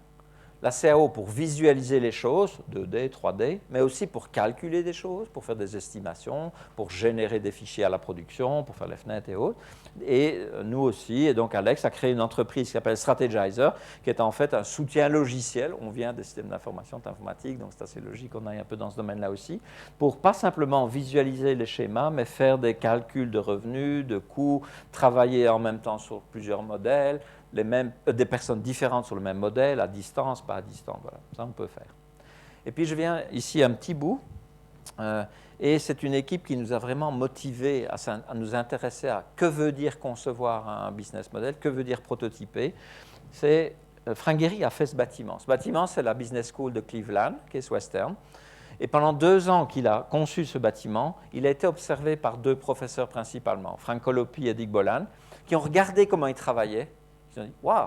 La CAO pour visualiser les choses, 2D, 3D, mais aussi pour calculer des choses, pour faire des estimations, pour générer des fichiers à la production, pour faire les fenêtres et autres. Et nous aussi, et donc Alex a créé une entreprise qui s'appelle Strategizer, qui est en fait un soutien logiciel. On vient des systèmes d'information informatique, donc c'est assez logique qu'on aille un peu dans ce domaine-là aussi, pour pas simplement visualiser les schémas, mais faire des calculs de revenus, de coûts, travailler en même temps sur plusieurs modèles, des personnes différentes sur le même modèle, à distance, pas à distance, voilà, ça on peut faire. Et puis je viens ici un petit bout, et c'est une équipe qui nous a vraiment motivés à nous intéresser à que veut dire concevoir un business model, que veut dire prototyper. Frank Gehry a fait ce bâtiment. Ce bâtiment, c'est la Business School de Cleveland, Case Western. Et pendant 2 ans qu'il a conçu ce bâtiment, il a été observé par 2 professeurs principalement, Frank Colopy et Dick Boland, qui ont regardé comment il travaillait. Ils ont dit, waouh,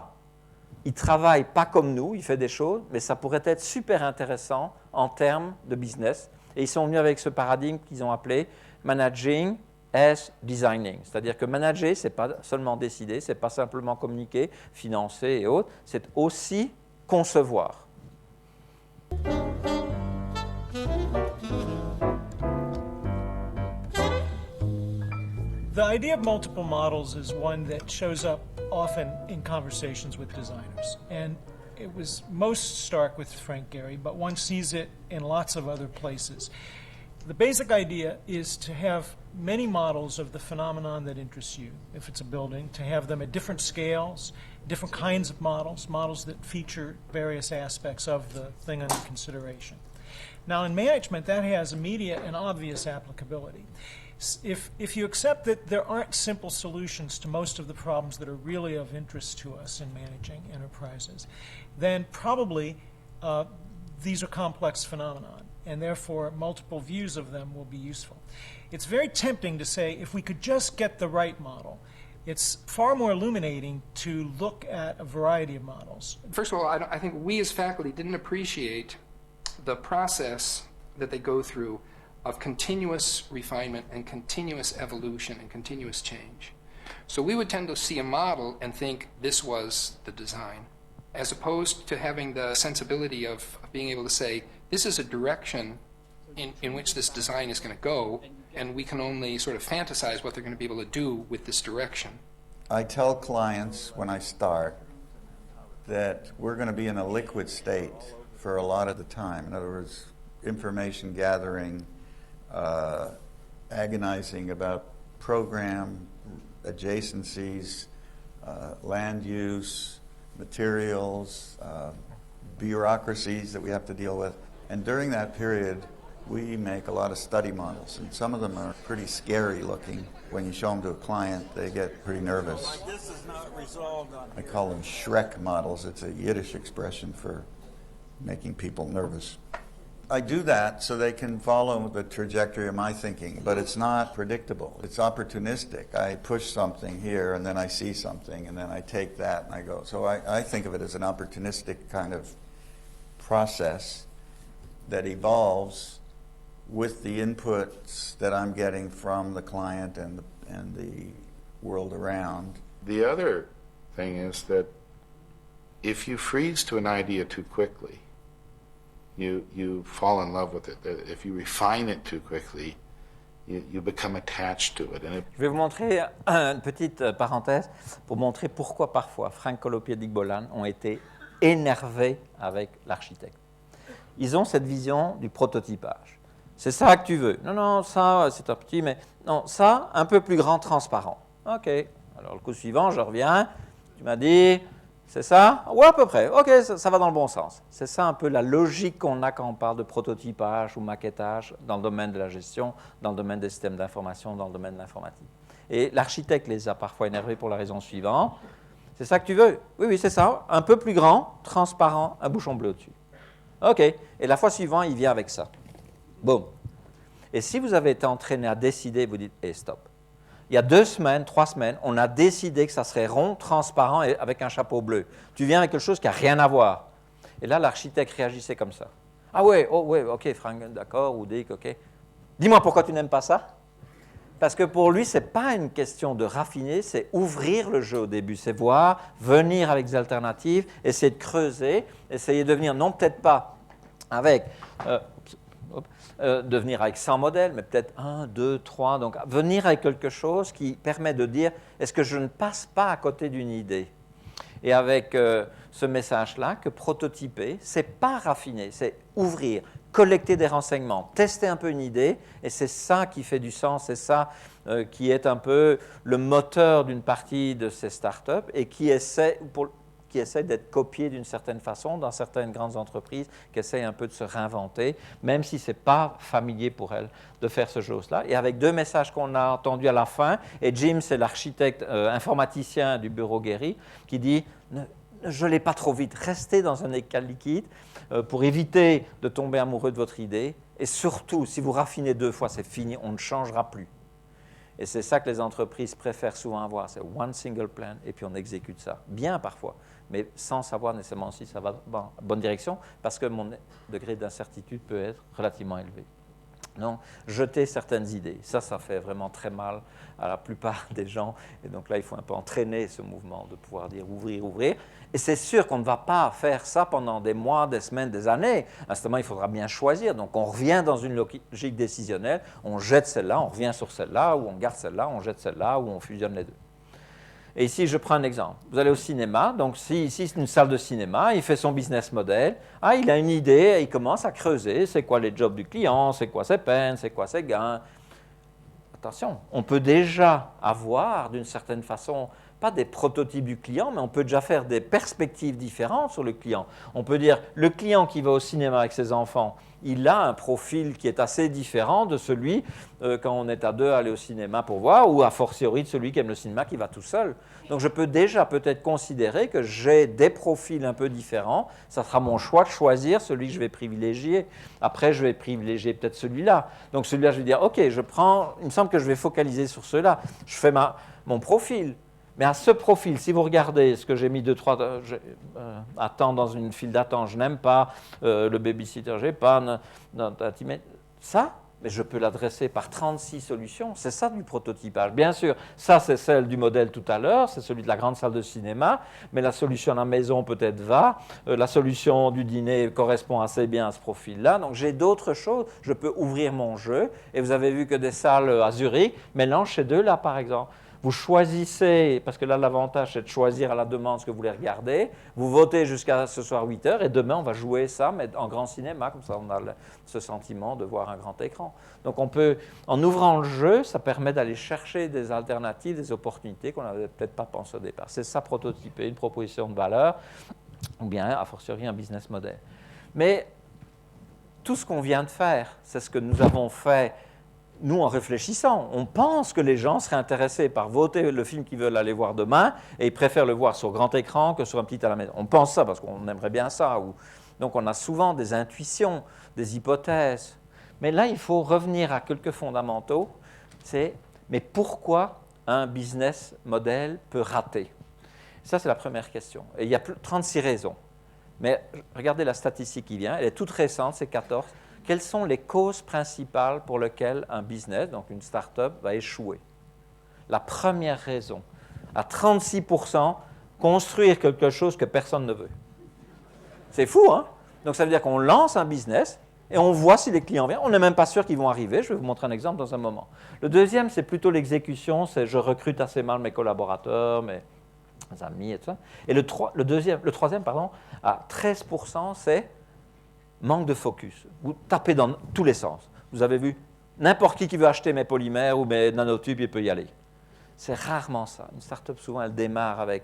il travaille pas comme nous, il fait des choses, mais ça pourrait être super intéressant en termes de business. Et ils sont venus avec ce paradigme qu'ils ont appelé Managing as Designing. C'est-à-dire que manager, ce n'est pas seulement décider, ce n'est pas simplement communiquer, financer et autres, c'est aussi concevoir. The idea of multiple models is one that shows up often in conversations with designers. And it was most stark with Frank Gehry, but one sees it in lots of other places. The basic idea is to have many models of the phenomenon that interests you. If it's a building, to have them at different scales, different kinds of models, models that feature various aspects of the thing under consideration. Now in management, that has immediate and obvious applicability. If you accept that there aren't simple solutions to most of the problems that are really of interest to us in managing enterprises, then probably these are complex phenomena, and therefore multiple views of them will be useful. It's very tempting to say, if we could just get the right model. It's far more illuminating to look at a variety of models. First of all, I think we as faculty didn't appreciate the process that they go through of continuous refinement and continuous evolution and continuous change. So we would tend to see a model and think this was the design, as opposed to having the sensibility of being able to say, this is a direction in which this design is going to go, and we can only sort of fantasize what they're going to be able to do with this direction. I tell clients when I start that we're going to be in a liquid state for a lot of the time. In other words, information gathering, agonizing about program adjacencies, land use, materials, bureaucracies that we have to deal with. And during that period, we make a lot of study models, and some of them are pretty scary looking. When you show them to a client, they get pretty nervous. Like this is not resolved on. I call them Shrek models. It's a Yiddish expression for making people nervous. I do that so they can follow the trajectory of my thinking, but it's not predictable. It's opportunistic. I push something here, and then I see something, and then I take that and I go. So I think of it as an opportunistic kind of process that evolves with the inputs that I'm getting from the client and the world around. The other thing is that if you freeze to an idea too quickly, you fall in love with it. If you refine it too quickly, you become attached to it. Je vais vous montrer une petite parenthèse pour montrer pourquoi parfois Frank Coloppi et Dick Boland ont été énervés avec l'architecte. Ils ont cette vision du prototypage. C'est ça que tu veux. Non, non, ça, c'est un petit, mais non, ça, un peu plus grand, transparent. OK. Alors, le coup suivant, je reviens. Tu m'as dit, c'est ça? Oui, à peu près. OK, ça va dans le bon sens. C'est ça un peu la logique qu'on a quand on parle de prototypage ou maquettage dans le domaine de la gestion, dans le domaine des systèmes d'information, dans le domaine de l'informatique. Et l'architecte les a parfois énervés pour la raison suivante. C'est ça que tu veux? Oui, oui, c'est ça. Un peu plus grand, transparent, un bouchon bleu au-dessus. OK. Et la fois suivante, il vient avec ça. Boum. Et si vous avez été entraîné à décider, vous dites, hey, stop. Il y a 2 semaines, 3 semaines, on a décidé que ça serait rond, transparent et avec un chapeau bleu. Tu viens avec quelque chose qui n'a rien à voir. Et là, l'architecte réagissait comme ça. Ah ouais, oh ouais, OK, Frank, d'accord, ou Dick, OK. Dis-moi pourquoi tu n'aimes pas ça? Parce que pour lui, ce n'est pas une question de raffiner, c'est ouvrir le jeu au début, c'est voir, venir avec des alternatives, essayer de creuser, essayer de venir, non peut-être pas avec... de venir avec 100 modèles, mais peut-être 1, 2, 3. Donc, venir avec quelque chose qui permet de dire, est-ce que je ne passe pas à côté d'une idée? Et avec ce message-là, que prototyper, ce n'est pas raffiner, c'est ouvrir, collecter des renseignements, tester un peu une idée, et c'est ça qui fait du sens, c'est ça qui est un peu le moteur d'une partie de ces startups et qui essaie d'être copié d'une certaine façon dans certaines grandes entreprises qui essayent un peu de se réinventer, même si ce n'est pas familier pour elles de faire ce chose-là. Et avec 2 messages qu'on a entendus à la fin, et Jim, c'est l'architecte informaticien du bureau Guéry, qui dit « Ne gelez pas trop vite, restez dans un état liquide pour éviter de tomber amoureux de votre idée, et surtout, si vous raffinez 2 fois, c'est fini, on ne changera plus. » Et c'est ça que les entreprises préfèrent souvent avoir, c'est one single plan, et puis on exécute ça. Bien parfois, mais sans savoir nécessairement si ça va dans la bonne direction, parce que mon degré d'incertitude peut être relativement élevé. Donc, jeter certaines idées, ça fait vraiment très mal à la plupart des gens. Et donc là, il faut un peu entraîner ce mouvement de pouvoir dire ouvrir, ouvrir. Et c'est sûr qu'on ne va pas faire ça pendant des mois, des semaines, des années. À ce moment, il faudra bien choisir. Donc, on revient dans une logique décisionnelle. On jette celle-là, on revient sur celle-là, ou on garde celle-là, on jette celle-là, ou on fusionne les deux. Et ici, je prends un exemple. Vous allez au cinéma, donc ici c'est une salle de cinéma, il fait son business model, il a une idée, il commence à creuser, c'est quoi les jobs du client, c'est quoi ses peines, c'est quoi ses gains. Attention, on peut déjà avoir d'une certaine façon, pas des prototypes du client, mais on peut déjà faire des perspectives différentes sur le client. On peut dire, le client qui va au cinéma avec ses enfants, il a un profil qui est assez différent de celui quand on est à 2 à aller au cinéma pour voir, ou a fortiori de celui qui aime le cinéma qui va tout seul. Donc je peux déjà peut-être considérer que j'ai des profils un peu différents. Ça sera mon choix de choisir celui que je vais privilégier. Après, je vais privilégier peut-être celui-là. Donc celui-là, je vais dire, OK, il me semble que je vais focaliser sur ceux-là. Je fais mon profil. Mais à ce profil, si vous regardez ce que j'ai mis 2-3 attends dans une file d'attente, je n'aime pas, le babysitter, je n'ai pas, ça, mais je peux l'adresser par 36 solutions. C'est ça du prototypage. Bien sûr, ça c'est celle du modèle tout à l'heure, c'est celui de la grande salle de cinéma, mais la solution à la maison peut-être va, la solution du dîner correspond assez bien à ce profil-là. Donc j'ai d'autres choses, je peux ouvrir mon jeu. Et vous avez vu que des salles à Zurich mélangent ces 2-là par exemple. Vous choisissez, parce que là, l'avantage, c'est de choisir à la demande ce que vous voulez regarder. Vous votez jusqu'à ce soir 8 heures, et demain, on va jouer ça, mais en grand cinéma, comme ça, on a ce sentiment de voir un grand écran. Donc, on peut, en ouvrant le jeu, ça permet d'aller chercher des alternatives, des opportunités qu'on n'avait peut-être pas pensé au départ. C'est ça, prototyper une proposition de valeur, ou bien, a fortiori, un business model. Mais tout ce qu'on vient de faire, c'est ce que nous avons fait, nous, en réfléchissant. On pense que les gens seraient intéressés par voter le film qu'ils veulent aller voir demain, et ils préfèrent le voir sur grand écran que sur un petit à la maison. On pense ça parce qu'on aimerait bien ça. Donc, on a souvent des intuitions, des hypothèses. Mais là, il faut revenir à quelques fondamentaux. C'est, mais pourquoi un business model peut rater? Ça, c'est la première question. Et il y a 36 raisons. Mais regardez la statistique qui vient, elle est toute récente, c'est 14. Quelles sont les causes principales pour lesquelles un business, donc une start-up, va échouer? La première raison, à 36%, construire quelque chose que personne ne veut. C'est fou, hein? Donc ça veut dire qu'on lance un business et on voit si les clients viennent. On n'est même pas sûr qu'ils vont arriver. Je vais vous montrer un exemple dans un moment. Le deuxième, c'est plutôt l'exécution, c'est je recrute assez mal mes collaborateurs, mes amis et tout ça. Et le troisième, à 13%, c'est manque de focus. Vous tapez dans tous les sens. Vous avez vu, n'importe qui veut acheter mes polymères ou mes nanotubes, il peut y aller. C'est rarement ça. Une start-up, souvent, elle démarre avec,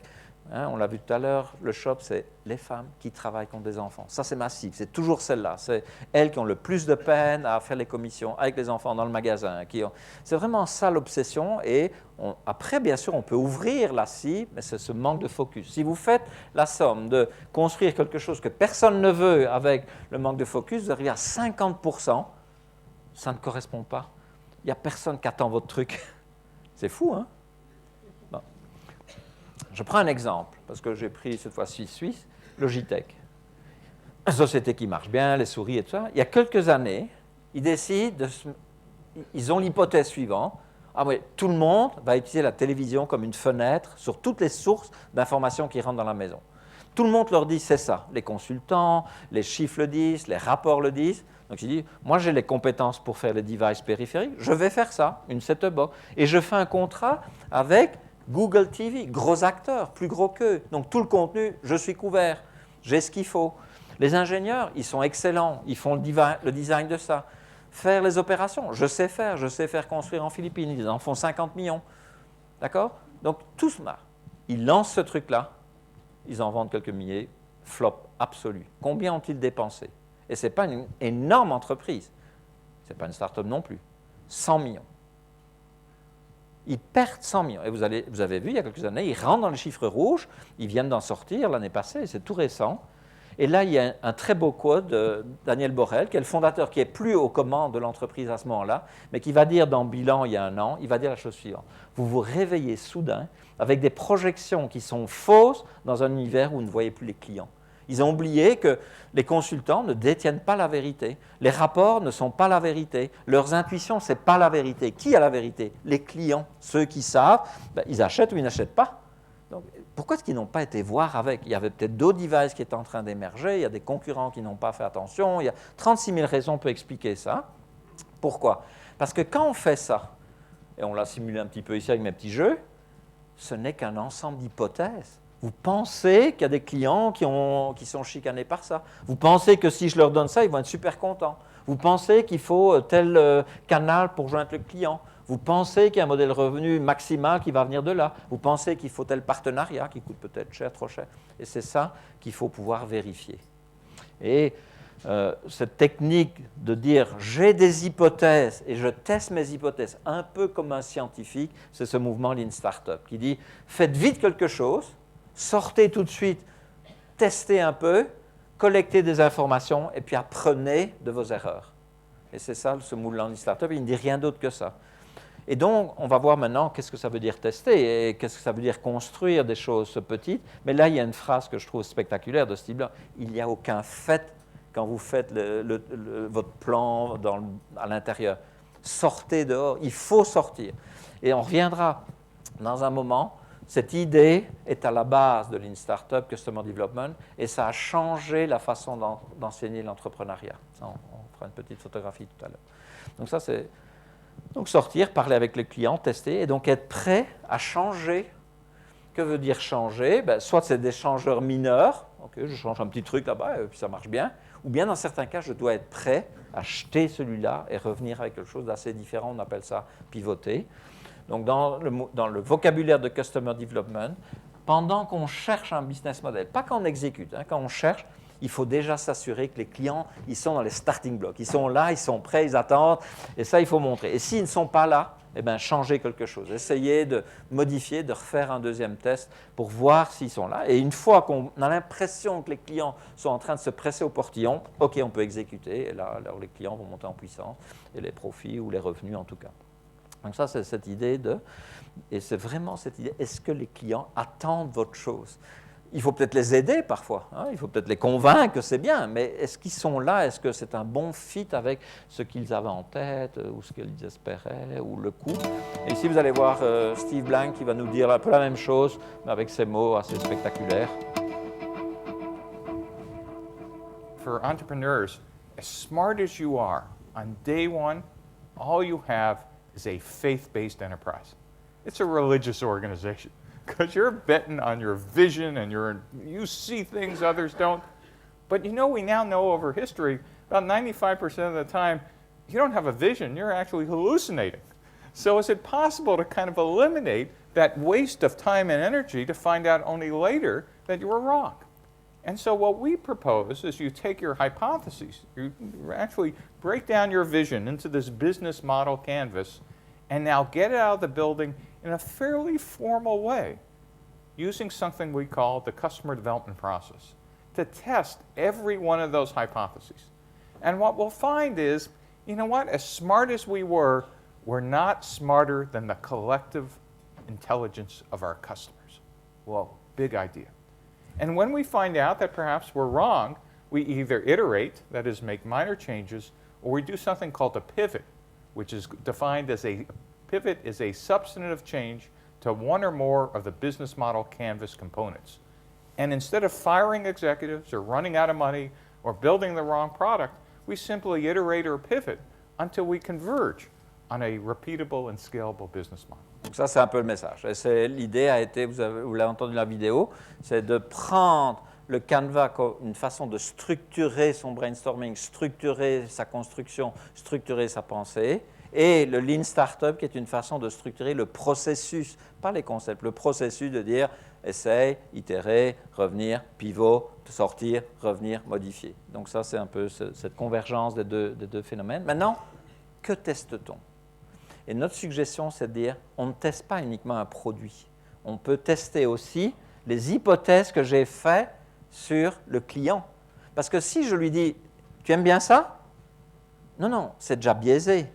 on l'a vu tout à l'heure, le shop, c'est les femmes qui travaillent contre des enfants. Ça, c'est massif. C'est toujours celles-là. C'est elles qui ont le plus de peine à faire les commissions avec les enfants dans le magasin. C'est vraiment ça l'obsession. Et après, bien sûr, on peut ouvrir la cible, mais c'est ce manque de focus. Si vous faites la somme de construire quelque chose que personne ne veut avec le manque de focus, vous arrivez à 50%. Ça ne correspond pas. Il n'y a personne qui attend votre truc. C'est fou, hein? Bon. Je prends un exemple, parce que j'ai pris cette fois-ci Suisse, Logitech. Une société qui marche bien, les souris et tout ça. Il y a quelques années, ils décident ils ont l'hypothèse suivante. Ah oui, tout le monde va utiliser la télévision comme une fenêtre sur toutes les sources d'informations qui rentrent dans la maison. Tout le monde leur dit c'est ça. Les consultants, les chiffres le disent, les rapports le disent. Donc il dit, moi j'ai les compétences pour faire les devices périphériques, je vais faire ça, une set-top box. Et je fais un contrat avec Google TV, gros acteurs, plus gros qu'eux. Donc tout le contenu, je suis couvert, j'ai ce qu'il faut. Les ingénieurs, ils sont excellents, ils font le design de ça. Faire les opérations, je sais faire construire en Philippines, ils en font 50 millions. D'accord? Donc tout se marre. Ils lancent ce truc-là, ils en vendent quelques milliers, flop absolu. Combien ont-ils dépensé? Et ce n'est pas une énorme entreprise. Ce n'est pas une start-up non plus. 100 millions. Ils perdent 100 millions. Et vous avez vu, il y a quelques années, ils rentrent dans les chiffres rouges. Ils viennent d'en sortir l'année passée, c'est tout récent. Et là, il y a un très beau quote de Daniel Borel, qui est le fondateur, qui n'est plus aux commandes de l'entreprise à ce moment-là, mais qui va dire dans le bilan, il y a un an, il va dire la chose suivante. Vous vous réveillez soudain avec des projections qui sont fausses dans un univers où vous ne voyez plus les clients. Ils ont oublié que les consultants ne détiennent pas la vérité. Les rapports ne sont pas la vérité. Leurs intuitions, ce n'est pas la vérité. Qui a la vérité? Les clients. Ceux qui savent, ils achètent ou ils n'achètent pas. Donc, pourquoi est-ce qu'ils n'ont pas été voir avec? Il y avait peut-être d'autres devices qui étaient en train d'émerger, il y a des concurrents qui n'ont pas fait attention, il y a 36 000 raisons pour expliquer ça. Pourquoi? Parce que quand on fait ça, et on l'a simulé un petit peu ici avec mes petits jeux, ce n'est qu'un ensemble d'hypothèses. Vous pensez qu'il y a des clients qui sont chicanés par ça. Vous pensez que si je leur donne ça, ils vont être super contents. Vous pensez qu'il faut tel canal pour joindre le client. Vous pensez qu'il y a un modèle revenu maximal qui va venir de là. Vous pensez qu'il faut tel partenariat qui coûte peut-être cher, trop cher. Et c'est ça qu'il faut pouvoir vérifier. Et cette technique de dire j'ai des hypothèses et je teste mes hypothèses, un peu comme un scientifique, c'est ce mouvement Lean Startup qui dit faites vite quelque chose, sortez tout de suite, testez un peu, collectez des informations et puis apprenez de vos erreurs. Et c'est ça ce mouvement Lean Startup, il ne dit rien d'autre que ça. Et donc, on va voir maintenant qu'est-ce que ça veut dire tester et qu'est-ce que ça veut dire construire des choses petites. Mais là, il y a une phrase que je trouve spectaculaire de ce type-là. Il n'y a aucun fait quand vous faites votre plan à l'intérieur. Sortez dehors, il faut sortir. Et on reviendra dans un moment. Cette idée est à la base de Lean Startup, Customer Development, et ça a changé la façon d'enseigner l'entrepreneuriat. On fera une petite photographie tout à l'heure. Donc ça, c'est Donc sortir, parler avec le client, tester, et donc être prêt à changer. Que veut dire changer? Soit c'est des changeurs mineurs, okay, je change un petit truc là-bas et puis ça marche bien, ou bien dans certains cas, je dois être prêt à jeter celui-là et revenir avec quelque chose d'assez différent, on appelle ça pivoter. Donc dans le vocabulaire de Customer Development, pendant qu'on cherche un business model, pas quand on exécute, quand on cherche, il faut déjà s'assurer que les clients, ils sont dans les starting blocks. Ils sont là, ils sont prêts, ils attendent. Et ça, il faut montrer. Et s'ils ne sont pas là, eh bien, changez quelque chose. Essayez de modifier, de refaire un deuxième test pour voir s'ils sont là. Et une fois qu'on a l'impression que les clients sont en train de se presser au portillon, OK, on peut exécuter. Et là, alors les clients vont monter en puissance, et les profits ou les revenus en tout cas. Donc ça, c'est cette idée et c'est vraiment cette idée, est-ce que les clients attendent votre chose? Il faut peut-être les aider parfois, il faut peut-être les convaincre que c'est bien, mais est-ce qu'ils sont là? Est-ce que c'est un bon fit avec ce qu'ils avaient en tête ou ce qu'ils espéraient ou le coût? Et ici, vous allez voir Steve Blank qui va nous dire un peu la même chose, mais avec ces mots assez spectaculaires. For entrepreneurs, as smart as you are, on day one, all you have is a faith-based enterprise. It's a religious organization. Because you're betting on your vision and you see things others don't. But we now know over history, about 95% of the time, you don't have a vision, you're actually hallucinating. So is it possible to kind of eliminate that waste of time and energy to find out only later that you were wrong? And so what we propose is you take your hypotheses, you actually break down your vision into this business model canvas, and now get it out of the building in a fairly formal way, using something we call the customer development process, to test every one of those hypotheses. And what we'll find is, as smart as we were, we're not smarter than the collective intelligence of our customers. Well, big idea. And when we find out that perhaps we're wrong, we either iterate, that is, make minor changes, or we do something called a pivot, which is defined as a pivot is a substantive change to one or more of the business model canvas components. And instead of firing executives or running out of money or building the wrong product, we simply iterate or pivot until we converge on a repeatable and scalable business model. Donc ça, c'est un peu le message. Et l'idée a été, vous l'avez entendu dans la vidéo, c'est de prendre le Canva comme une façon de structurer son brainstorming, structurer sa construction, structurer sa pensée, et le Lean Startup qui est une façon de structurer le processus, pas les concepts, le processus de dire essaye, itérer, revenir, pivot, sortir, revenir, modifier. Donc ça, c'est un peu cette convergence des deux phénomènes. Maintenant, que teste-t-on? Et notre suggestion, c'est de dire on ne teste pas uniquement un produit. On peut tester aussi les hypothèses que j'ai faites sur le client. Parce que si je lui dis tu aimes bien ça? Non, c'est déjà biaisé.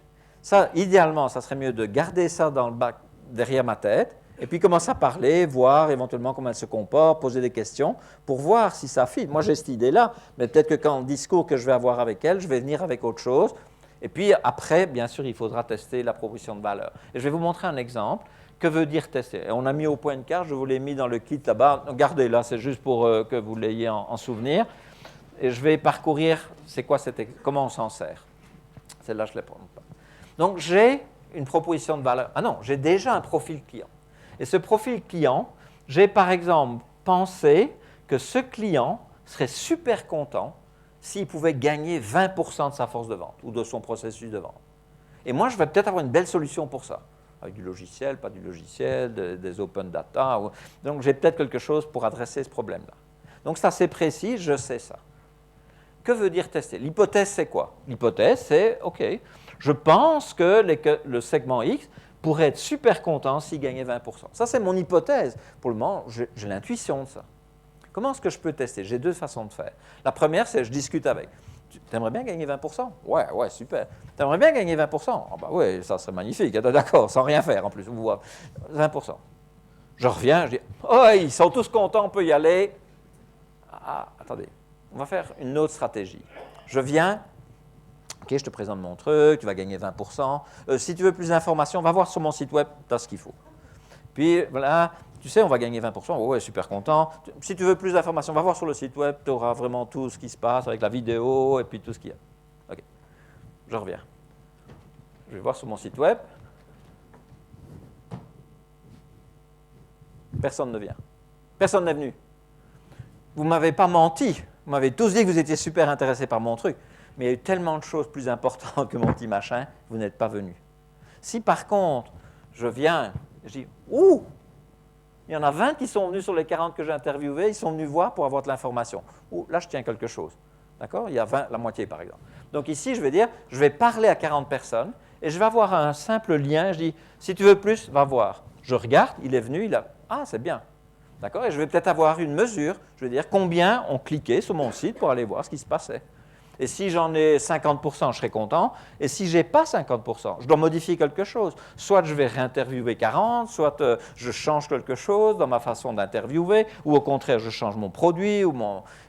Ça, idéalement, ça serait mieux de garder ça dans le bac derrière ma tête et puis commencer à parler, voir éventuellement comment elle se comporte, poser des questions pour voir si ça fit. Moi, j'ai cette idée-là, mais peut-être que quand le discours que je vais avoir avec elle, je vais venir avec autre chose. Et puis après, bien sûr, il faudra tester la proposition de valeur. Et je vais vous montrer un exemple. Que veut dire tester? Et on a mis au point de carte, je vous l'ai mis dans le kit là-bas. Gardez là, c'est juste pour que vous l'ayez en souvenir. Et je vais parcourir, c'est quoi comment on s'en sert. Celle-là, je ne la prends pas. Donc, j'ai une proposition de valeur. Ah non, j'ai déjà un profil client. Et ce profil client, j'ai par exemple pensé que ce client serait super content s'il pouvait gagner 20% de sa force de vente ou de son processus de vente. Et moi, je vais peut-être avoir une belle solution pour ça, avec du logiciel, pas du logiciel, des open data. Donc, j'ai peut-être quelque chose pour adresser ce problème-là. Donc, c'est assez précis, je sais ça. Que veut dire tester? L'hypothèse, c'est quoi? L'hypothèse, c'est, OK, je pense que le segment X pourrait être super content s'il gagnait 20%. Ça, c'est mon hypothèse. Pour le moment, j'ai l'intuition de ça. Comment est-ce que je peux tester? J'ai deux façons de faire. La première, c'est je discute avec. Tu aimerais bien gagner 20%? Ouais, super. Tu aimerais bien gagner 20%? Ah bah oui, ça serait magnifique. D'accord, sans rien faire en plus. 20%. Je reviens, je dis, oh, ils sont tous contents, on peut y aller. Ah, attendez, on va faire une autre stratégie. Je viens, OK, je te présente mon truc, tu vas gagner 20%. Si tu veux plus d'informations, va voir sur mon site web, tu as ce qu'il faut. Puis voilà, tu sais, on va gagner 20%, ouais, super content. Si tu veux plus d'informations, va voir sur le site web, tu auras vraiment tout ce qui se passe avec la vidéo et puis tout ce qu'il y a. OK, je reviens. Je vais voir sur mon site web. Personne ne vient. Personne n'est venu. Vous ne m'avez pas menti. Vous m'avez tous dit que vous étiez super intéressés par mon truc. Mais il y a eu tellement de choses plus importantes que mon petit machin, vous n'êtes pas venus. Si par contre, je viens, je dis, ouh, il y en a 20 qui sont venus sur les 40 que j'ai interviewés, ils sont venus voir pour avoir de l'information. Ouh, là, je tiens quelque chose. D'accord? Il y a 20, la moitié par exemple. Donc ici, je vais dire, je vais parler à 40 personnes et je vais avoir un simple lien. Je dis, si tu veux plus, va voir. Je regarde, il est venu, il a... Ah, c'est bien. D'accord? Et je vais peut-être avoir une mesure. Je vais dire combien ont cliqué sur mon site pour aller voir ce qui se passait. Et si j'en ai 50%, je serai content. Et si je n'ai pas 50%, je dois modifier quelque chose. Soit je vais réinterviewer 40, soit je change quelque chose dans ma façon d'interviewer, ou au contraire, je change mon produit.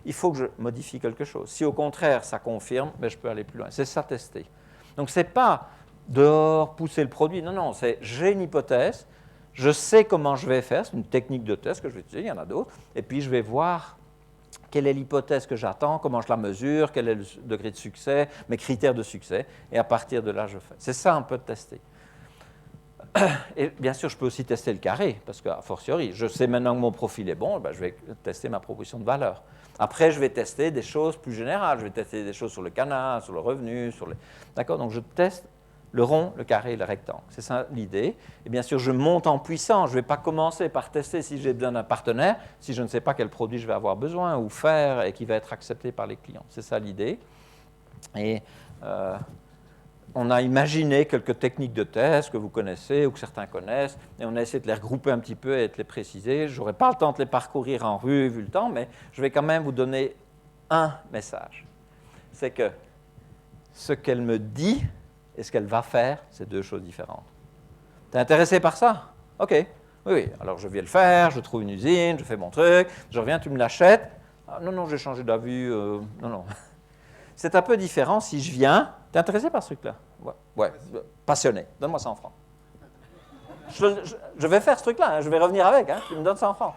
Il faut que je modifie quelque chose. Si au contraire, ça confirme, ben, je peux aller plus loin. C'est ça, tester. Donc, ce n'est pas dehors, pousser le produit. Non, non, c'est j'ai une hypothèse, je sais comment je vais faire. C'est une technique de test que je vais utiliser, il y en a d'autres. Et puis, je vais voir quelle est l'hypothèse que j'attends, comment je la mesure, quel est le degré de succès, mes critères de succès, et à partir de là, je fais. C'est ça un peu de tester. Et bien sûr, je peux aussi tester le carré, parce qu'à fortiori, je sais maintenant que mon profil est bon, ben, je vais tester ma proposition de valeur. Après, je vais tester des choses plus générales, je vais tester des choses sur le canal, sur le revenu, sur les... D'accord? Donc, je teste le rond, le carré et le rectangle. C'est ça l'idée. Et bien sûr, je monte en puissance. Je ne vais pas commencer par tester si j'ai besoin d'un partenaire, si je ne sais pas quel produit je vais avoir besoin ou faire et qui va être accepté par les clients. C'est ça l'idée. Et on a imaginé quelques techniques de test que vous connaissez ou que certains connaissent, et on a essayé de les regrouper un petit peu et de les préciser. Je n'aurai pas le temps de les parcourir en rue, vu le temps, mais je vais quand même vous donner un message. C'est que ce qu'elle me dit et ce qu'elle va faire, c'est deux choses différentes. T'es intéressé par ça? OK. Oui, oui. Alors je vais le faire, je trouve une usine, je fais mon truc, je reviens, tu me l'achètes. Ah, non, non, j'ai changé d'avis. Non, non. C'est un peu différent si je viens. T'es intéressé par ce truc-là? Ouais, ouais. Passionné. Donne-moi 100 francs. Je vais faire ce truc-là, hein. Je vais revenir avec. Hein. Tu me donnes 100 francs.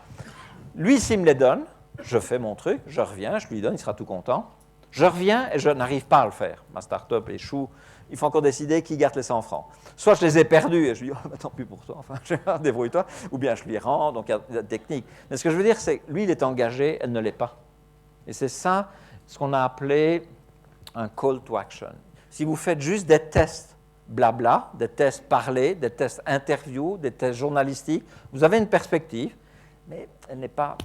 Lui, s'il me les donne, je fais mon truc, je reviens, je lui donne, il sera tout content. Je reviens et je n'arrive pas à le faire. Ma start-up échoue. Il faut encore décider qui garde les 100 francs. Soit je les ai perdus et je lui dis, oh, bah, tant pis pour toi, enfin, débrouille-toi, ou bien je lui rends, donc il y a la technique. Mais ce que je veux dire, c'est que lui, il est engagé, elle ne l'est pas. Et c'est ça, ce qu'on a appelé un call to action. Si vous faites juste des tests blabla, des tests parlés, des tests interview, des tests journalistiques, vous avez une perspective, mais elle n'est pas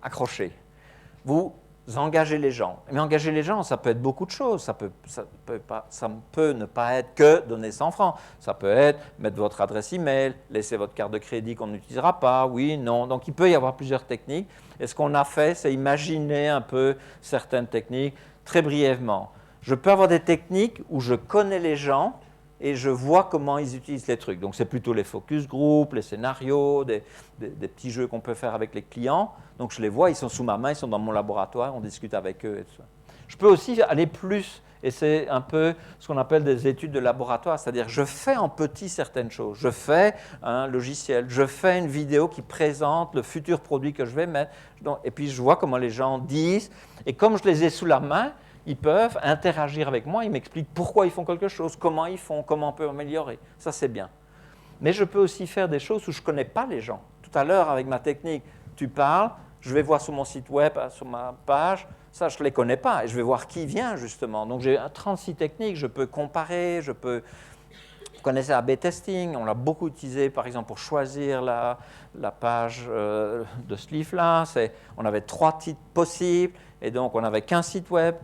accrochée. Vous engagez les gens. Mais engager les gens, ça peut être beaucoup de choses. Ça peut ne pas être que donner 100 francs. Ça peut être mettre votre adresse email, laisser votre carte de crédit qu'on n'utilisera pas, oui, non. Donc, il peut y avoir plusieurs techniques. Et ce qu'on a fait, c'est imaginer un peu certaines techniques très brièvement. Je peux avoir des techniques où je connais les gens et je vois comment ils utilisent les trucs. Donc, c'est plutôt les focus group, les scénarios, des petits jeux qu'on peut faire avec les clients. Donc, je les vois, ils sont sous ma main, ils sont dans mon laboratoire, on discute avec eux et tout ça. Je peux aussi aller plus, et c'est un peu ce qu'on appelle des études de laboratoire, c'est-à-dire je fais en petit certaines choses. Je fais un logiciel, je fais une vidéo qui présente le futur produit que je vais mettre, et puis je vois comment les gens disent, et comme je les ai sous la main, ils peuvent interagir avec moi, ils m'expliquent pourquoi ils font quelque chose, comment ils font, comment on peut améliorer. Ça, c'est bien. Mais je peux aussi faire des choses où je ne connais pas les gens. Tout à l'heure, avec ma technique, tu parles, je vais voir sur mon site web, sur ma page, ça, je ne les connais pas, et je vais voir qui vient, justement. Donc, j'ai 36 techniques, je peux comparer, je peux... Vous connaissez A/B testing, on l'a beaucoup utilisé, par exemple, pour choisir la page de ce livre-là. On avait 3 titres possibles, et donc, on n'avait qu'un site web.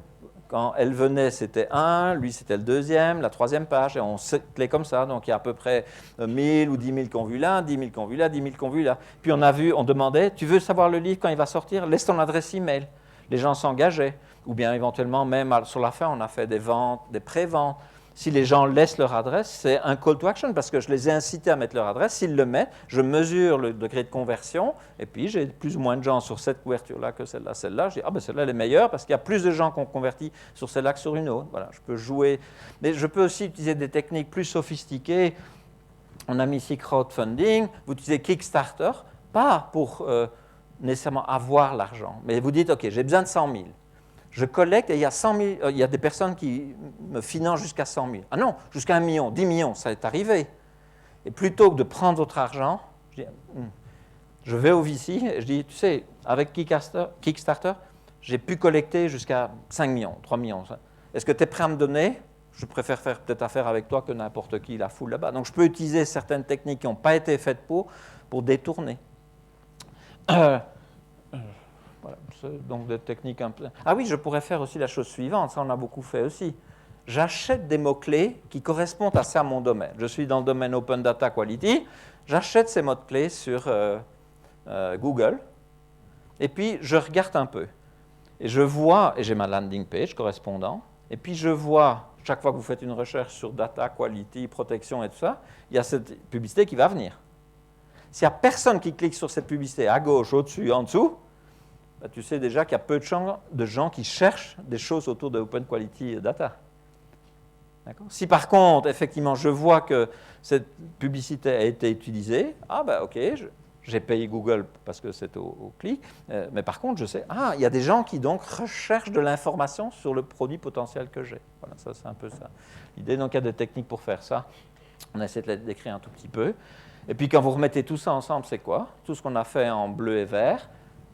Quand elle venait, c'était un, lui, c'était le deuxième, la troisième page, et on clé comme ça. Donc, il y a à peu près 1000 ou 10 000 qui ont vu là, 10 000 qui ont vu là, 10 000 qui ont vu là. Puis, on demandait, tu veux savoir le livre quand il va sortir? Laisse ton adresse email. Les gens s'engageaient. Ou bien, éventuellement, même sur la fin, on a fait des ventes, des pré-ventes. Si les gens laissent leur adresse, c'est un call to action parce que je les ai incités à mettre leur adresse. S'ils le mettent, je mesure le degré de conversion et puis j'ai plus ou moins de gens sur cette couverture-là que celle-là. Celle-là, je dis, ah ben celle-là, elle est meilleure parce qu'il y a plus de gens qui ont converti sur celle-là que sur une autre. Voilà, je peux jouer. Mais je peux aussi utiliser des techniques plus sophistiquées. On a mis ici crowdfunding. Vous utilisez Kickstarter, pas pour nécessairement avoir l'argent, mais vous dites, OK, j'ai besoin de 100 000. Je collecte et il y a 100 000, il y a des personnes qui me financent jusqu'à 100 000. Ah non, jusqu'à 1 million, 10 millions, ça est arrivé. Et plutôt que de prendre votre argent, je vais au VC et je dis, tu sais, avec Kickstarter, j'ai pu collecter jusqu'à 5 millions, 3 millions. Est-ce que tu es prêt à me donner? Je préfère faire peut-être affaire avec toi que n'importe qui, la foule là-bas. Donc je peux utiliser certaines techniques qui n'ont pas été faites pour détourner. Voilà, donc des techniques un peu... Ah oui, je pourrais faire aussi la chose suivante, ça on a beaucoup fait aussi. J'achète des mots-clés qui correspondent assez à mon domaine. Je suis dans le domaine Open Data Quality, j'achète ces mots-clés sur Google, et puis je regarde un peu. Et je vois, et j'ai ma landing page correspondant, et puis je vois, chaque fois que vous faites une recherche sur data, quality, protection et tout ça, il y a cette publicité qui va venir. S'il n'y a personne qui clique sur cette publicité à gauche, au-dessus, en dessous, ben, tu sais déjà qu'il y a peu de gens qui cherchent des choses autour de Open Quality Data. Si par contre, effectivement, je vois que cette publicité a été utilisée, ah ben ok, j'ai payé Google parce que c'est au clic, mais par contre, je sais, il y a des gens qui donc recherchent de l'information sur le produit potentiel que j'ai. Voilà, ça c'est un peu ça. L'idée, donc il y a des techniques pour faire ça. On essaie de les décrire un tout petit peu. Et puis quand vous remettez tout ça ensemble, c'est quoi? Tout ce qu'on a fait en bleu et vert.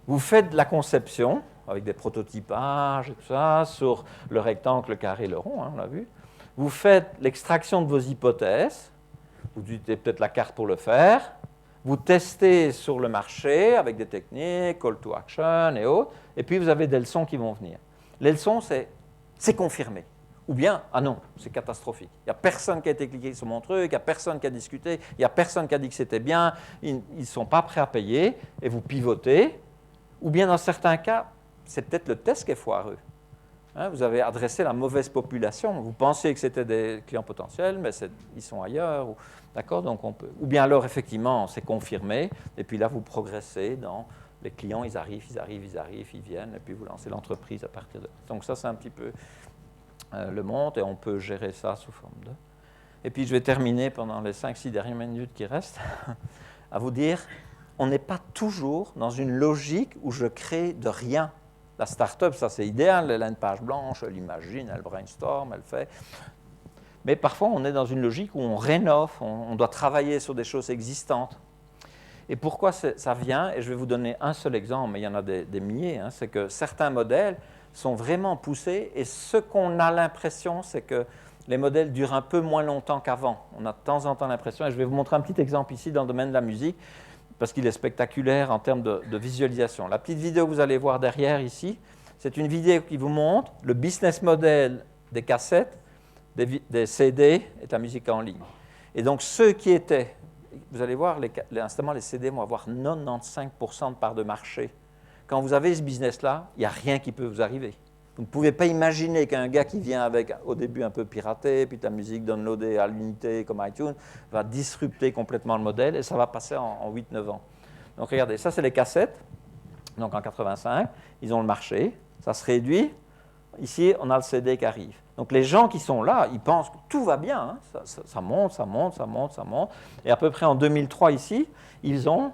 Vous faites de la conception avec des prototypages et tout ça sur le rectangle, le carré, le rond, on l'a vu. Vous faites l'extraction de vos hypothèses. Vous utilisez peut-être la carte pour le faire. Vous testez sur le marché avec des techniques, call to action et autres. Et puis vous avez des leçons qui vont venir. Les leçons, c'est confirmé. Ou bien, ah non, c'est catastrophique. Il n'y a personne qui a été cliqué sur mon truc, il n'y a personne qui a discuté, il n'y a personne qui a dit que c'était bien, ils ne sont pas prêts à payer, et vous pivotez. Ou bien, dans certains cas, c'est peut-être le test qui est foireux. Vous avez adressé la mauvaise population. Vous pensez que c'était des clients potentiels, mais ils sont ailleurs. D'accord, donc on peut. Ou bien alors, effectivement, c'est confirmé, et puis là, vous progressez dans les clients, ils arrivent, ils viennent, et puis vous lancez l'entreprise à partir de là. Donc ça, c'est un petit peu le monde, et on peut gérer ça sous forme de... Et puis, je vais terminer pendant les 5-6 dernières minutes qui restent, à vous dire, on n'est pas toujours dans une logique où je crée de rien. La start-up, ça c'est idéal, elle a une page blanche, elle imagine, elle brainstorm, elle fait. Mais parfois, on est dans une logique où on rénove, on doit travailler sur des choses existantes. Et pourquoi ça vient? Et je vais vous donner un seul exemple, mais il y en a des milliers. C'est que certains modèles sont vraiment poussés, et ce qu'on a l'impression, c'est que les modèles durent un peu moins longtemps qu'avant. On a de temps en temps l'impression, et je vais vous montrer un petit exemple ici dans le domaine de la musique, parce qu'il est spectaculaire en termes de visualisation. La petite vidéo que vous allez voir derrière ici, c'est une vidéo qui vous montre le business model des cassettes, des CD et de la musique en ligne. Et donc ceux qui étaient, vous allez voir, instamment les CD vont avoir 95% de part de marché. Quand vous avez ce business-là, il n'y a rien qui peut vous arriver. Vous ne pouvez pas imaginer qu'un gars qui vient avec, au début, un peu piraté, puis de la musique downloadée à l'unité comme iTunes, va disrupter complètement le modèle, et ça va passer en 8-9 ans. Donc regardez, ça c'est les cassettes, donc en 85, ils ont le marché, ça se réduit, ici on a le CD qui arrive. Donc les gens qui sont là, ils pensent que tout va bien, ça monte, et à peu près en 2003 ici, ils ont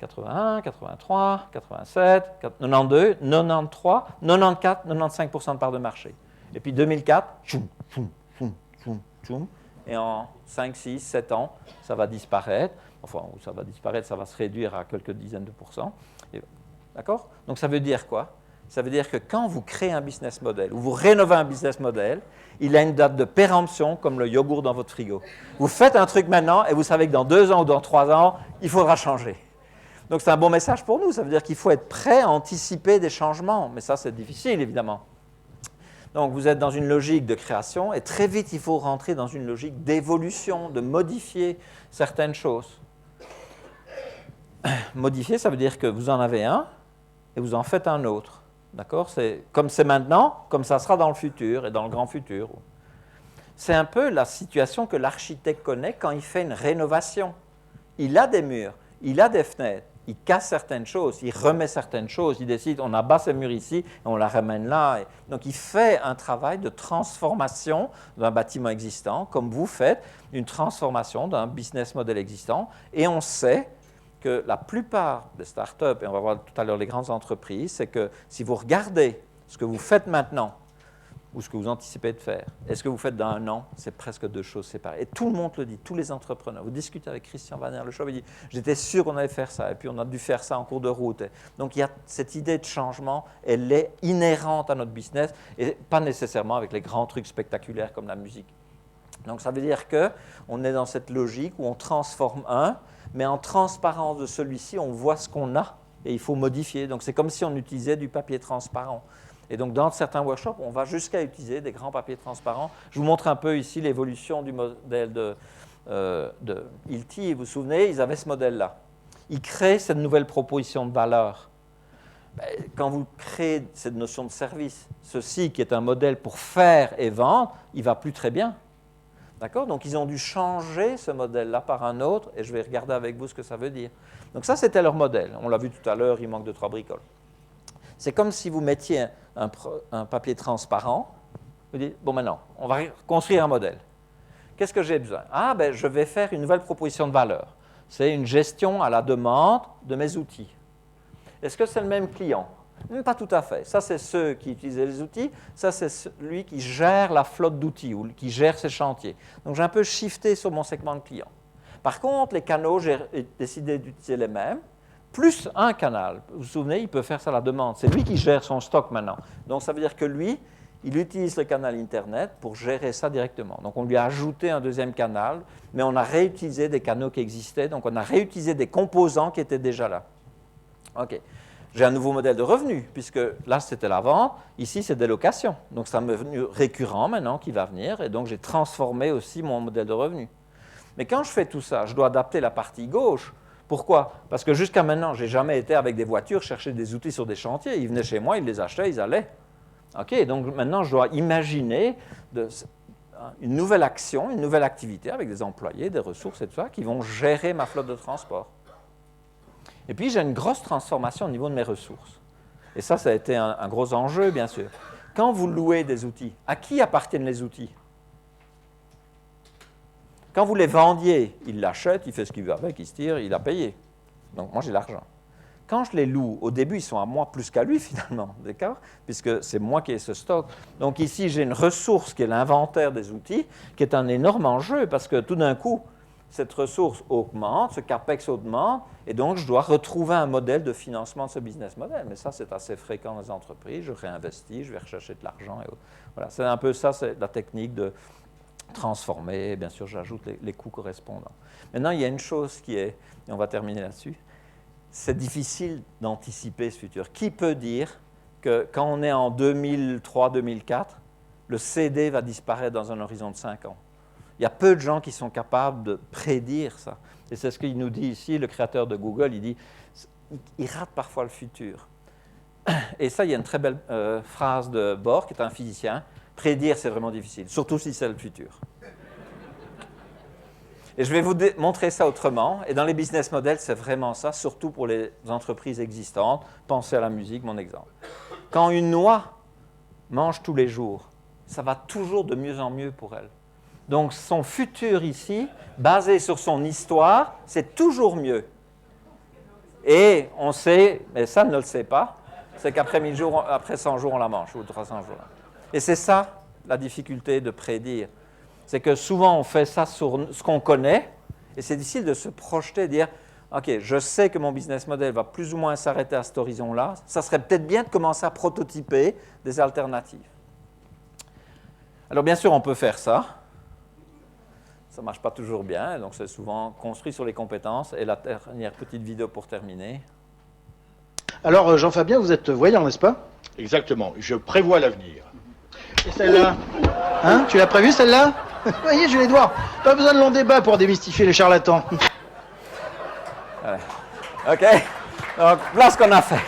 81, 83, 87, 92, 93, 94, 95% de part de marché. Et puis 2004, et en 5, 6, 7 ans, ça va disparaître. Enfin, ça va disparaître, ça va se réduire à quelques dizaines de pourcents. D'accord? Donc ça veut dire quoi? Ça veut dire que quand vous créez un business model, ou vous rénovez un business model, il a une date de péremption comme le yogourt dans votre frigo. Vous faites un truc maintenant, et vous savez que dans 2 ans ou dans 3 ans, il faudra changer. Donc c'est un bon message pour nous, ça veut dire qu'il faut être prêt à anticiper des changements, mais ça c'est difficile évidemment. Donc vous êtes dans une logique de création, et très vite il faut rentrer dans une logique d'évolution, de modifier certaines choses. Modifier, ça veut dire que vous en avez un, et vous en faites un autre. D'accord? Comme c'est maintenant, comme ça sera dans le futur, et dans le grand futur. C'est un peu la situation que l'architecte connaît quand il fait une rénovation. Il a des murs, il a des fenêtres, il casse certaines choses, il remet certaines choses, il décide, on abat ces murs ici, et on la ramène là. Donc il fait un travail de transformation d'un bâtiment existant, comme vous faites une transformation d'un business model existant, et on sait que la plupart des startups, et on va voir tout à l'heure les grandes entreprises, c'est que si vous regardez Ce que vous faites maintenant, ou ce que vous anticipez de faire, et ce que vous faites dans un an, c'est presque deux choses séparées. Et tout le monde le dit, tous les entrepreneurs. Vous discutez avec Christian Van Erleschow, il dit « J'étais sûr qu'on allait faire ça, et puis on a dû faire ça en cours de route. » Donc il y a cette idée de changement, elle est inhérente à notre business, et pas nécessairement avec les grands trucs spectaculaires comme la musique. Donc ça veut dire qu'on est dans cette logique où on transforme un, mais en transparence de celui-ci, on voit ce qu'on a, et il faut modifier. Donc c'est comme si on utilisait du papier transparent. Et donc, dans certains workshops, on va jusqu'à utiliser des grands papiers transparents. Je vous montre un peu ici l'évolution du modèle de Hilti. Vous vous souvenez, ils avaient ce modèle-là. Ils créent cette nouvelle proposition de valeur. Quand vous créez cette notion de service, ceci qui est un modèle pour faire et vendre, il ne va plus très bien. D'accord? Donc, ils ont dû changer ce modèle-là par un autre, et je vais regarder avec vous ce que ça veut dire. Donc, ça, c'était leur modèle. On l'a vu tout à l'heure, il manque de 3 bricoles. C'est comme si vous mettiez un papier transparent. Vous dites, bon, maintenant, on va construire un modèle. Qu'est-ce que j'ai besoin? Ah, ben, je vais faire une nouvelle proposition de valeur. C'est une gestion à la demande de mes outils. Est-ce que c'est le même client? Pas tout à fait. Ça, c'est ceux qui utilisaient les outils. Ça, c'est celui qui gère la flotte d'outils ou qui gère ses chantiers. Donc, j'ai un peu shifté sur mon segment de clients. Par contre, les canaux, j'ai décidé d'utiliser les mêmes. Plus un canal. Vous vous souvenez, il peut faire ça à la demande. C'est lui qui gère son stock maintenant. Donc, ça veut dire que lui, il utilise le canal Internet pour gérer ça directement. Donc, on lui a ajouté un deuxième canal, mais on a réutilisé des canaux qui existaient. Donc, on a réutilisé des composants qui étaient déjà là. OK. J'ai un nouveau modèle de revenu, puisque là, c'était la vente. Ici, c'est des locations. Donc, c'est un revenu récurrent maintenant qui va venir. Et donc, j'ai transformé aussi mon modèle de revenu. Mais quand je fais tout ça, je dois adapter la partie gauche. Pourquoi? Parce que jusqu'à maintenant, je n'ai jamais été avec des voitures chercher des outils sur des chantiers. Ils venaient chez moi, ils les achetaient, ils allaient. OK, donc maintenant, je dois imaginer une nouvelle action, une nouvelle activité avec des employés, des ressources et tout ça qui vont gérer ma flotte de transport. Et puis, j'ai une grosse transformation au niveau de mes ressources. Et ça a été un gros enjeu, bien sûr. Quand vous louez des outils, à qui appartiennent les outils? Quand vous les vendiez, il l'achète, il fait ce qu'il veut avec, il se tire, il a payé. Donc, moi, j'ai l'argent. Quand je les loue, au début, ils sont à moi plus qu'à lui, finalement, d'accord? Puisque c'est moi qui ai ce stock. Donc, ici, j'ai une ressource qui est l'inventaire des outils, qui est un énorme enjeu, parce que tout d'un coup, cette ressource augmente, ce CAPEX augmente, et donc, je dois retrouver un modèle de financement de ce business model. Mais ça, c'est assez fréquent dans les entreprises. Je réinvestis, je vais rechercher de l'argent. Voilà, c'est un peu ça, c'est la technique de transformer, bien sûr, j'ajoute les coûts correspondants. Maintenant, il y a une chose qui est, et on va terminer là-dessus, c'est difficile d'anticiper ce futur. Qui peut dire que quand on est en 2003-2004, le CD va disparaître dans un horizon de 5 ans? Il y a peu de gens qui sont capables de prédire ça. Et c'est ce qu'il nous dit ici, le créateur de Google, il dit, il rate parfois le futur. Et ça, il y a une très belle phrase de Bohr, qui est un physicien, prédire, c'est vraiment difficile, surtout si c'est le futur. Et je vais vous montrer ça autrement. Et dans les business models, c'est vraiment ça, surtout pour les entreprises existantes. Pensez à la musique, mon exemple. Quand une noix mange tous les jours, ça va toujours de mieux en mieux pour elle. Donc, son futur ici, basé sur son histoire, c'est toujours mieux. Et on sait, mais ça ne le sait pas, c'est qu'après 100 jours, on la mange, ou 300 jours. Et c'est ça, la difficulté de prédire. C'est que souvent, on fait ça sur ce qu'on connaît, et c'est difficile de se projeter et dire, OK, je sais que mon business model va plus ou moins s'arrêter à cet horizon-là. Ça serait peut-être bien de commencer à prototyper des alternatives. Alors, bien sûr, on peut faire ça. Ça ne marche pas toujours bien, donc c'est souvent construit sur les compétences. Et la dernière petite vidéo pour terminer. Alors, Jean-Fabien, vous êtes voyant, n'est-ce pas? Exactement, je prévois l'avenir. Et celle-là? Hein? Tu l'as prévue, celle-là? Vous voyez, je vais voir. Pas besoin de long débat pour démystifier les charlatans. OK. Donc, voilà ce qu'on a fait.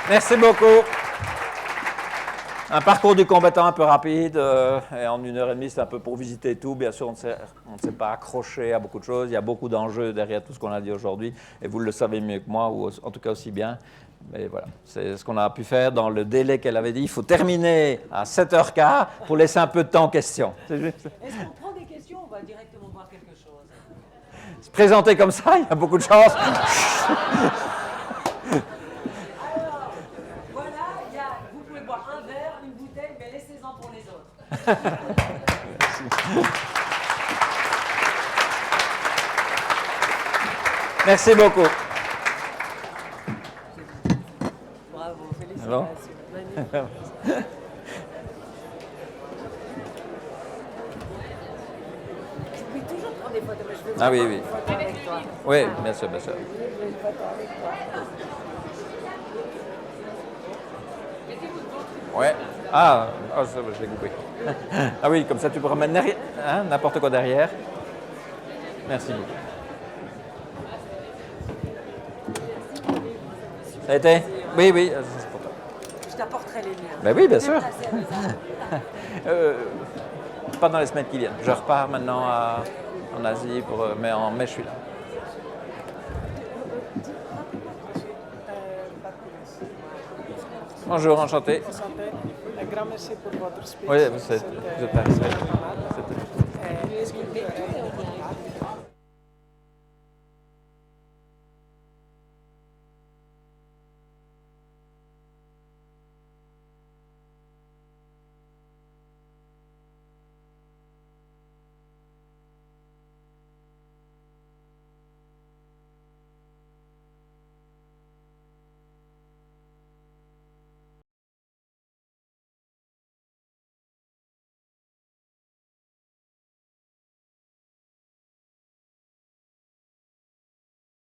Merci beaucoup. Un parcours du combattant un peu rapide, et en 1h30, c'est un peu pour visiter tout. Bien sûr, on ne s'est pas accroché à beaucoup de choses. Il y a beaucoup d'enjeux derrière tout ce qu'on a dit aujourd'hui, et vous le savez mieux que moi, ou en tout cas aussi bien. Mais voilà, c'est ce qu'on a pu faire dans le délai qu'elle avait dit. Il faut terminer à 7h15 pour laisser un peu de temps aux questions. C'est juste. Est-ce qu'on prend des questions ou on va directement voir quelque chose? Se présenter comme ça, il y a beaucoup de chance. Vous pouvez boire un verre, une bouteille, mais laissez-en pour les autres. Merci beaucoup. Bravo, félicitations. Alors Magnifique. Je peux toujours prendre des photos, mais je veux Ah oui, prendre oui. une photo avec toi. Oui, bien sûr, bien sûr. Je veux une photo avec toi. Ouais. Ah, oh, ça, je l'ai coupé. Ah oui, comme ça tu peux remettre n'importe quoi derrière. Merci beaucoup. Ça a été? Oui, oui, c'est pour toi. Je t'apporterai les miens. Ben oui, bien sûr. Merci. Pas dans les semaines qui viennent. Je repars maintenant en Asie, mais en mai, je suis là. Bonjour, enchanté. Un grand merci pour votre speech. Oui, vous êtes C'était- parfait. Est-ce que